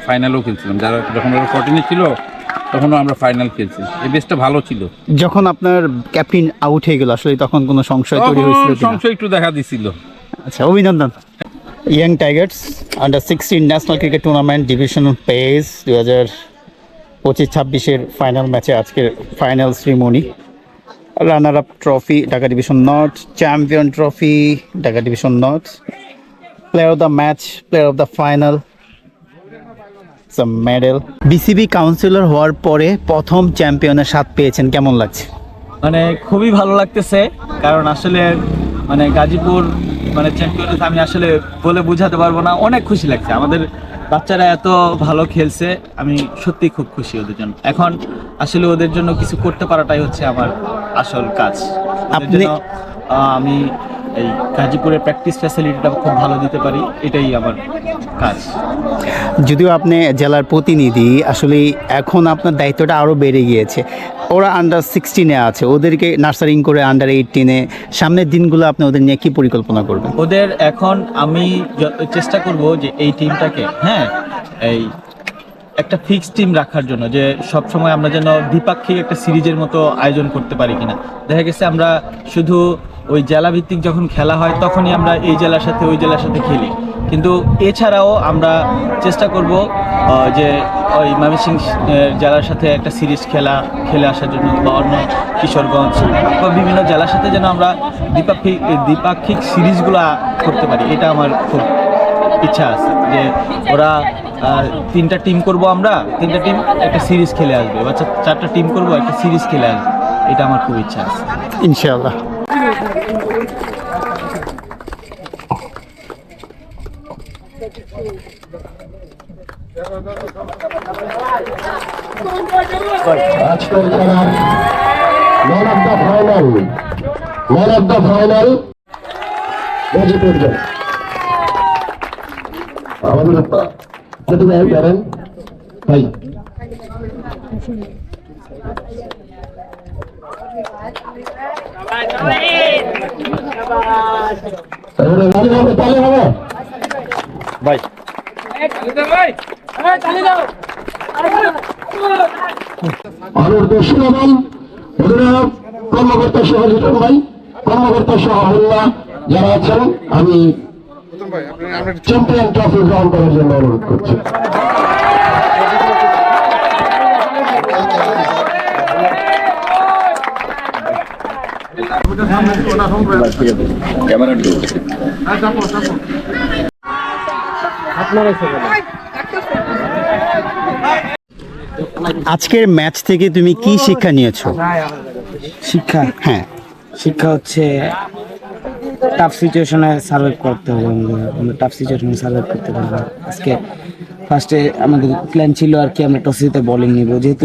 ফাইনালও খেলছিলাম। যারা যখন ওরা 14-এ ছিল তখনও আমরা ফাইনাল খেলছি। এই বেসটা ভালো ছিল। যখন আপনার ক্যাপ্টেন আউট হয়ে গেল আসলে তখন কোনো সংশয় তৈরি হয়েছিল কিনা? সংশয় একটু দেখা দিছিল। আচ্ছা, অভিনন্দন। Young Tigers under 16 national cricket tournament division pace 2025-26 final ম্যাচে আজকের final ceremony. Runner up trophy Dhaka division north, champion trophy Dhaka division north, player of the match, player of the final, some medal. BCB councillor হওয়ার পরে প্রথম চ্যাম্পিয়নের স্বাদ পেয়েছেন, কেমন লাগছে? মানে খুবই ভালো লাগতেছে, কারণ আসলে মানে গাজীপুর মানে চ্যাম্পিয়ন আমি আসলে বলে বোঝাতে পারবো না। অনেক খুশি লাগছে, আমাদের বাচ্চারা এত ভালো খেলছে, আমি সত্যি খুব খুশি ওদের জন্য। এখন আসলে ওদের জন্য কিছু করতে পারাটাই হচ্ছে আমার আসল কাজ। আমি এই গাজীপুরের প্র্যাকটিস ফ্যাসিলিটিটা খুব ভালো দিতে পারি, এটাই আমার কাজ। যদিও আপনি জেলার প্রতিনিধি, আসলে এখন আপনার দায়িত্বটা আরও বেড়ে গিয়েছে। ওরা আন্ডার 16-এ আছে, ওদেরকে নার্সারিং করে আন্ডার 18-এ সামনের দিনগুলো আপনি ওদের নিয়ে কি পরিকল্পনা করবেন? ওদের এখন আমি চেষ্টা করব যে এই টিমটাকে এই একটা ফিক্সড টিম রাখার জন্য, যে সব সময় আমরা যেন দ্বিপাক্ষিক একটা সিরিজের মতো আয়োজন করতে পারি কিনা। দেখা গেছে আমরা শুধু ওই জেলা ভিত্তিক যখন খেলা হয় তখনই আমরা এই জেলার সাথে ওই জেলার সাথে খেলি, কিন্তু এছাড়াও আমরা চেষ্টা করব যে ওই ময়মনসিংহ জেলার সাথে একটা সিরিজ খেলে আসার জন্য, বা অন্য কিশোরগঞ্জ বা বিভিন্ন জেলার সাথে যেন আমরা দ্বিপাক্ষিক সিরিজগুলো করতে পারি। এটা আমার খুব ইচ্ছা আছে যে ওরা 3টা টিম করব, আমরা 3টা টিম একটা সিরিজ খেলে আসবে, বা 4টা টিম করব একটা সিরিজ খেলে আসবে। এটা আমার খুব ইচ্ছা আছে, ইনশাআল্লাহ। আজকের খেলার man of the final Gazipur জেলা আমাদের যদি ভাই করেন ভাই তাহলে হবে ভাই আলোর দর্শন অধিনায়ক কর্মকর্তা সহ লিটন ভাই কর্মকর্তা সহ হল্লা যারা আছেন আমি চ্যাম্পিয়ন ট্রফি গ্রহণ করার জন্য অনুরোধ করছি। আজকের ম্যাচ থেকে তুমি কি শিক্ষা নিয়েছো? শিক্ষা হ্যাঁ, শিক্ষা হচ্ছে টাফ সিচুয়েশনে সার্ভাইভ করতে হবে। আমরা টাফ সিচুয়েশনে সার্ভাইভ করতে পারবো। আজকে ফার্স্টে আমাদের প্ল্যান ছিল আর কি আমরা টস জিতে বোলিং নিব, যেহেতু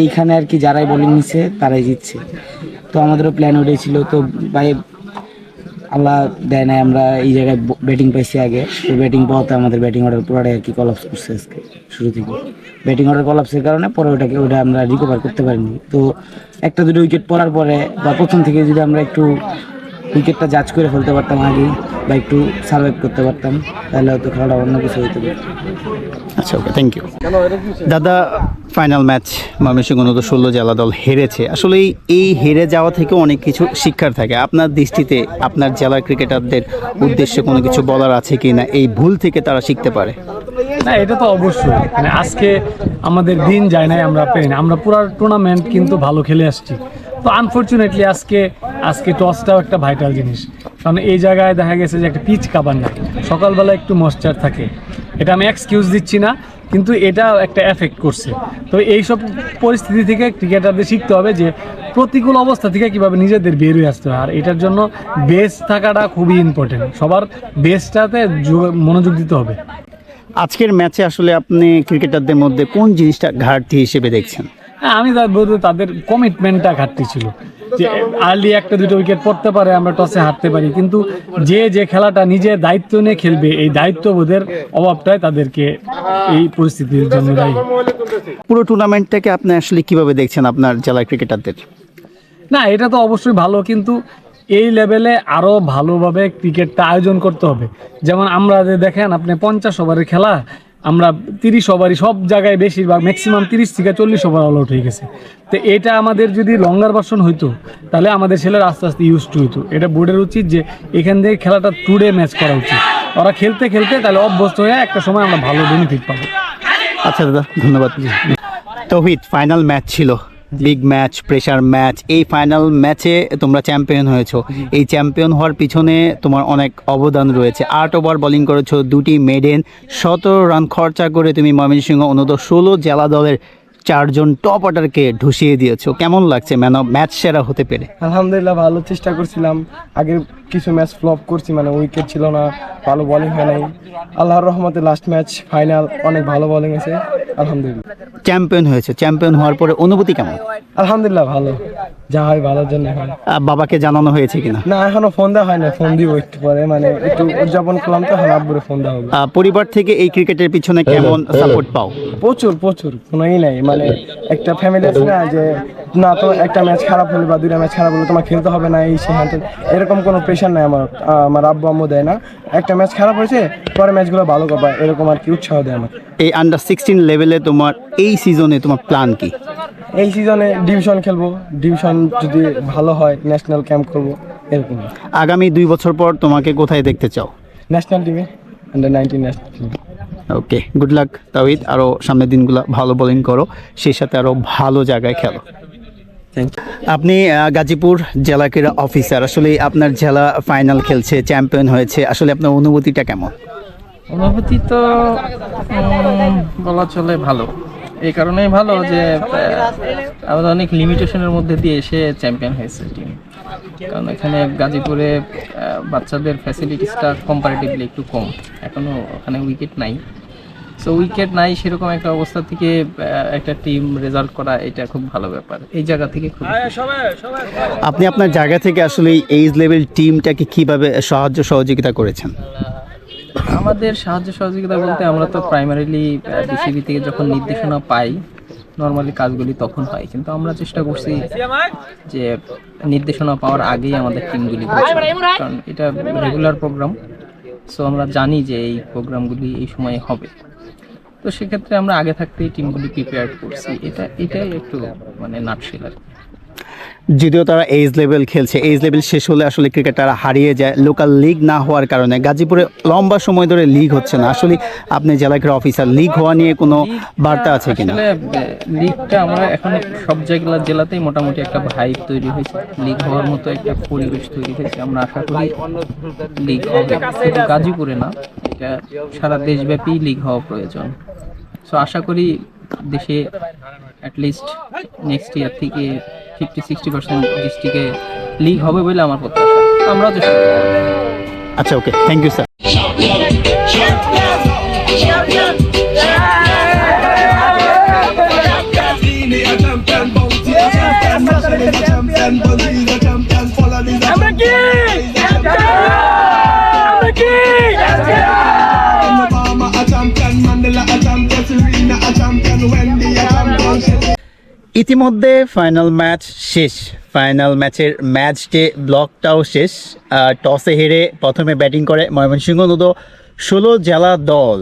এইখানে আর কি যারাই বোলিং নিচ্ছে তারাই জিতছে, তো আমাদেরও প্ল্যান ওটাই ছিল। তো ভাই আল্লাহ দেয় নাই, আমরা এই জায়গায় ব্যাটিং পাইছি আগে, তো ব্যাটিং পাওয়াতে আমাদের ব্যাটিং অর্ডার পুরোটাই আর কি কলাপস করছে আজকে শুরু থেকে। ব্যাটিং অর্ডার কলাপসের কারণে পরে ওটা আমরা রিকভার করতে পারিনি। তো একটা দুটো উইকেট পড়ার পরে বা প্রথম থেকে যদি আমরা একটু উইকেটটা জাজ করে ফেলতে পারতাম আগে বা একটু সার্ভাইভ করতে পারতাম, তাহলে হয়তো খেলাটা অন্য কিছু হইতে পারে। আচ্ছা, ওকে, থ্যাংক ইউ। দাদা, ফাইনাল ম্যাচ ময়মনসিংহ অনূর্ধ্ব-16 জেলা দল হেরেছে। আসলে এই হেরে যাওয়া থেকে অনেক কিছু শিক্ষার থাকে। আপনার দৃষ্টিতে আপনার জেলার ক্রিকেটারদের উদ্দেশ্যে কোনো কিছু বলার আছে কি না, এই ভুল থেকে তারা শিখতে পারে? না, এটা তো অবশ্যই, মানে আজকে আমাদের দিন যায় নাই, আমরা পেয়ে না, আমরা পুরো টুর্নামেন্ট কিন্তু ভালো খেলে আসছি। তো আনফর্চুনেটলি আজকে টসটাও একটা ভাইটাল জিনিস, কারণ এই জায়গায় দেখা গেছে যে একটা পিচ কাভার না, সকালবেলা একটু ময়েশ্চার থাকে। এটা আমি এক্সকিউজ দিচ্ছি না, কিন্তু এটা একটা এফেক্ট করছে। তো এইসব পরিস্থিতি থেকে ক্রিকেটারদের শিখতে হবে যে প্রতিকূল অবস্থা থেকে কীভাবে নিজেদের বের হয়ে আসতে হয়, আর এটার জন্য বেস্ট থাকাটা খুবই ইম্পর্টেন্ট। সবার বেস্টটাতে মনোযোগ দিতে হবে। আজকের ম্যাচে আসলে আপনি ক্রিকেটারদের মধ্যে কোন জিনিসটা ঘাটতি হিসেবে দেখছেন? হ্যাঁ, আমি বলবো তাদের কমিটমেন্টটা ঘাটতি ছিল, যে আর্লি একটা দুটো উইকেট পড়তে পারে, আমরা টসে হারতে পারি, কিন্তু যে খেলাটা নিজে দায়িত্ব নিয়ে খেলবে, এই দায়িত্ববোধের অভাবটাই তাদেরকে এই পরিস্থিতির জন্য দায়ী। পুরো টুর্নামেন্টটাকে আপনি আসলে কিভাবে দেখছেন আপনার জেলার ক্রিকেটারদের? না, এটা তো অবশ্যই ভালো, কিন্তু এই লেভেলে আরও ভালোভাবে ক্রিকেটটা আয়োজন করতে হবে। যেমন আমরা যে দেখেন আপনি 50 ওভারের খেলা, আমরা 30 ওভারই সব জায়গায় বেশিরভাগ ম্যাক্সিমাম 30 থেকে 40 ওভার অল আউট হয়ে গেছে। তো এটা আমাদের যদি লঙ্গার ভার্সন হইতো, তাহলে আমাদের ছেলেরা আস্তে আস্তে ইউজ টু হইতো। এটা বোর্ডের উচিত যে এখান থেকে খেলাটা টুডে ম্যাচ করা উচিত। ওরা খেলতে খেলতে তাহলে অভ্যস্ত হয়ে একটা সময় আমরা ভালো বেনিফিট পাবো। আচ্ছা দাদা, ধন্যবাদ। তৌহিদ, ফাইনাল ম্যাচ ছিল, বিগ ম্যাচ, প্রেশার ম্যাচ। এই ফাইনাল ম্যাচে তোমরা চ্যাম্পিয়ন হয়েছো। এই চ্যাম্পিয়ন হওয়ার পিছনে তোমার অনেক অবদান রয়েছে। 8 ওভার বোলিং করেছো, 2টি মেডেন, 17 রান খরচা করে তুমি ময়মনসিংহ অনূর্ধ্ব-16 জেলা দলের 4 জন টপ অর্ডারকে ঢুসিয়ে দিয়েছো। কেমন লাগছে ম্যাচ সেরা হতে পেরে? আলহামদুলিল্লাহ, ভালো চেষ্টা করছিলাম। আগে কিছু ম্যাচ ফ্লপ করছি, মানে উইকেট ছিল না, ভালো বোলিং হয় নাই। আল্লাহর রহমতে লাস্ট ম্যাচ ফাইনাল অনেক ভালো বোলিং হয়েছে, আলহামদুলিল্লাহ। চ্যাম্পিয়ন হয়েছে, চ্যাম্পিয়ন হওয়ার পরে অনুভূতি কেমন? আলহামদুলিল্লাহ ভালো, যা হয় ভালোর জন্য হয়। বাবাকে জানানো হয়েছে কিনা? না, এখনো ফোন দেওয়া হয় না, ফোন দিব একটু পরে, মানে একটু উদযাপন করলাম তো, এখন আব্বুরে ফোন দেওয়া হবে। পরিবার থেকে এই ক্রিকেটের পিছনে কেমন সাপোর্ট পাও? প্রচুর কোনোই নাই, মানে একটা ফ্যামিলি আছে না যে না তো একটা ম্যাচ খারাপ হলে বা 2টা ম্যাচ খারাপ হলে তোমার খেলতে হবে না, এই সে হ্যাঁ, এরকম কোনো প্রেশার নাই আমার আব্বু আম্মু দেয় না। একটা ম্যাচ খারাপ হয়েছে, পরে ম্যাচগুলো ভালো করবা, এরকম আর কি উৎসাহ দেয় আমাকে। এই আন্ডার 16 লেভেলে তোমার এই সিজনে তোমার প্ল্যান কি? এই সিজনে ডিভিশন খেলবো, ডিভিশন যদি ভালো হয় ন্যাশনাল ক্যাম্প করবো, এরকম। আগামী 2 বছর পর তোমাকে কোথায় দেখতে চাও? ন্যাশনাল টিমে, আন্ডার 19 ন্যাশনাল টিমে। ওকে, গুড লাক তাওহিদ। আরও সামনের দিনগুলো ভালো বোলিং করো, সেই সাথে আরও ভালো জায়গায় খেলো। আপনি গাজীপুর জেলা ক্রীড়া অফিসার, আসলে আপনার জেলা ফাইনাল খেলছে, চ্যাম্পিয়ন হয়েছে, আসলে আপনার অনুভূতিটা কেমন? অনুভূতি তো বলা চলে ভালো, এই কারণেই ভালো যে আমাদের অনেক লিমিটেশনের মধ্যে দিয়ে এসে চ্যাম্পিয়ন হয়েছে টিম। কারণ এখানে গাজীপুরে বাচ্চাদের ফ্যাসিলিটিসটা কম্পারেটিভলি একটু কম, এখনও ওখানে উইকেট নাই, সো উইকেট নাই সেরকম একটা অবস্থা থেকে একটা টিম রেজাল্ট করা এটা খুব ভালো ব্যাপার, এই জায়গা থেকে খুব আপনি আপনার জায়গা থেকে আসলে এইজ লেভেল টিমটাকে কিভাবে সাহায্য সহযোগিতা করেছেন? আমাদের সাহায্য সহযোগিতা বলতে আমরা তো প্রাইমারিলি বিসিবি থেকে যখন নির্দেশনা পাই নর্মালি কাজগুলি তখন হয়, কিন্তু আমরা চেষ্টা করছি যে নির্দেশনা পাওয়ার আগেই আমাদের টিমগুলি কারণ এটা রেগুলার প্রোগ্রাম, সো আমরা জানি যে এই প্রোগ্রামগুলি এই সময়ে হবে, তো সেক্ষেত্রে আমরা আগে থাকতেই টিমগুলি প্রিপেয়ার করছি। এটাই একটু মানে নাটশেল আর কি। যদিও তারা এইজ লেভেল খেলছে, এইজ লেভেল শেষ হলে আসলে ক্রিকেট তারা হারিয়ে যায় লোকাল লিগ না হওয়ার কারণে। গাজীপুরে লম্বা সময় ধরে লিগ হচ্ছে না, আসলে আপনি জেলা ক্রীড়া অফিসার, লিগ হওয়া নিয়ে কোনো বার্তা আছে কিনা? আসলে লিগটা আমরা এখন সব জেলাতেই মোটামুটি একটা ভাইব তৈরি হয়েছে, লিগ হওয়ার মতো একটা পরিবেশ তৈরি হয়েছে। আমরা আশা করি লিগ হবে, শুধু গাজীপুরে না, এটা সারা দেশব্যাপী লিগ হওয়া প্রয়োজন। সো আশা করি দেশে অ্যাটলিস্ট নেক্সট ইয়ার থেকে 50-60% ডিস্ট্রিক্টে লিগ হবে বলে আমার প্রত্যাশা, আমরাও চেষ্টা করব। আচ্ছা, ওকে, থ্যাংক ইউ স্যার। ইতিমধ্যে ফাইনাল ম্যাচ শেষ, ফাইনাল ম্যাচের ম্যাচ ডে ব্লকটাও শেষ। টসে হেরে প্রথমে ব্যাটিং করে ময়মনসিংহ অনূর্ধ্ব 16 জেলা দল।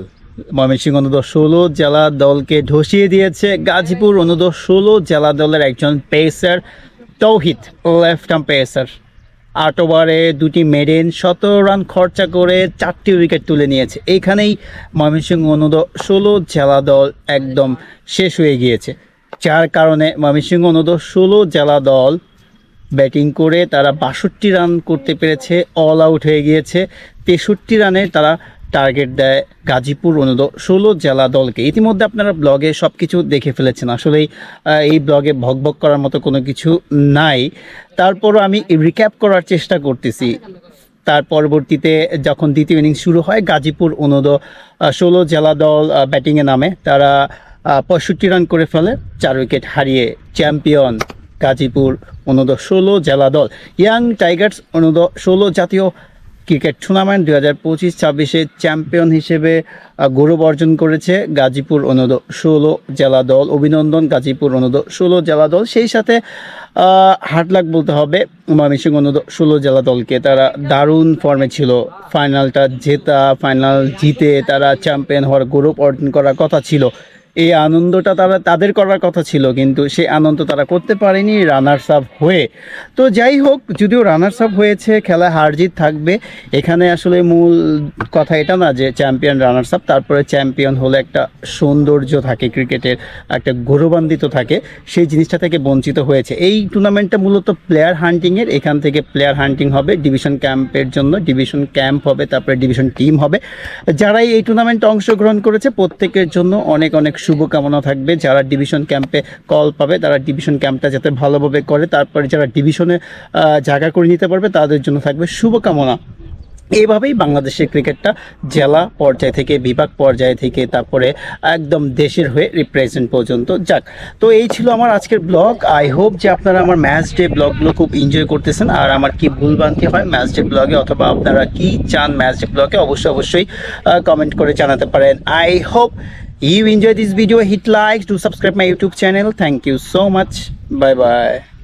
ময়মনসিংহ অনূর্ধ্ব 16 জেলা দলকে ধসিয়ে দিয়েছে গাজীপুর অনূর্ধ্ব 16 জেলা দলের একজন পেসার তৌহিদ, লেফট আর্ম পেসার। 8 ওভারে 2টি মেডেন, 17 রান খরচা করে 4টি উইকেট তুলে নিয়েছে। এইখানেই ময়মনসিংহ অনূর্ধ্ব 16 জেলা দল একদম শেষ হয়ে গিয়েছে, যার কারণে ময়মনসিংহ অনূর্ধ্ব 16 জেলা দল ব্যাটিং করে তারা 62 রান করতে পেরেছে, অল আউট হয়ে গিয়েছে। 63 রানে তারা টার্গেট দেয় গাজীপুর অনূর্ধ্ব 16 জেলা দলকে। ইতিমধ্যে আপনারা ব্লগে সব কিছু দেখে ফেলেছেন, আসলেই এই ব্লগে ভকভক করার মতো কোনো কিছু নাই। তারপরও আমি রিক্যাপ করার চেষ্টা করতেছি। তার পরবর্তীতে যখন দ্বিতীয় ইনিংস শুরু হয়, গাজীপুর অনূর্ধ্ব 16 জেলা দল ব্যাটিংয়ে নামে, তারা 65 রান করে ফেলে, 4 উইকেট হারিয়ে চ্যাম্পিয়ন গাজীপুর অনূর্ধ্ব 16 জেলা দল। ইয়াং টাইগার্স অনূর্ধ্ব 16 জাতীয় ক্রিকেট টুর্নামেন্ট 2025-26-এ চ্যাম্পিয়ন হিসেবে গৌরব অর্জন করেছে গাজীপুর অনূর্ধ্ব 16 জেলা দল। অভিনন্দন গাজীপুর অনূর্ধ্ব 16 জেলা দল। সেই সাথে হার্ড লাক বলতে হবে ময়মনসিংহ অনূর্ধ্ব 16 জেলা দলকে, তারা দারুণ ফর্মে ছিল। ফাইনাল জিতে তারা চ্যাম্পিয়ন হওয়ার গৌরব অর্জন করার কথা ছিল, এই আনন্দটা তাদের করার কথা ছিল, কিন্তু সেই আনন্দ তারা করতে পারেনি রানার্স আপ হয়ে। তো যাই হোক, যদিও রানার্স আপ হয়েছে, খেলায় হার জিত থাকবে, এখানে আসলে মূল কথা এটা না যে চ্যাম্পিয়ন রানার্স আপ, তারপরে চ্যাম্পিয়ন হলে একটা সৌন্দর্য থাকে, ক্রিকেটের একটা গৌরবান্বিত থাকে, সেই জিনিসটা থেকে বঞ্চিত হয়েছে। এই টুর্নামেন্টটা মূলত প্লেয়ার হান্টিংয়ের, এখান থেকে প্লেয়ার হান্টিং হবে, ডিভিশন ক্যাম্পের জন্য ডিভিশন ক্যাম্প হবে, তারপরে ডিভিশন টিম হবে। যারাই এই টুর্নামেন্টে অংশগ্রহণ করেছে প্রত্যেকের জন্য অনেক অনেক শুভকামনা থাকবে। যারা ডিভিশন ক্যাম্পে কল পাবে তারা ডিভিশন ক্যাম্পটা যাতে ভালোভাবে করে, তারপরে যারা ডিভিশনে জায়গা করে নিতে পারবে তাদের জন্য থাকবে শুভকামনা। এইভাবেই বাংলাদেশের ক্রিকেটটা জেলা পর্যায় থেকে, বিভাগ পর্যায় থেকে, তারপরে একদম দেশের হয়ে রিপ্রেজেন্ট পর্যন্ত যাক। তো এই ছিল আমার আজকের ব্লগ। আই হোপ যে আপনারা আমার ম্যাচ ডে ব্লগগুলো খুব এনজয় করতেছেন, আর আমার কি ভুলভ্রান্তি হয় ম্যাচ ডে ব্লগে, অথবা আপনারা কি চান ম্যাচ ডে ব্লগে, অবশ্যই কমেন্ট করে জানাতে পারেন। I hope you enjoy this video. Hit like to subscribe my YouTube channel. Thank you so much. Bye bye.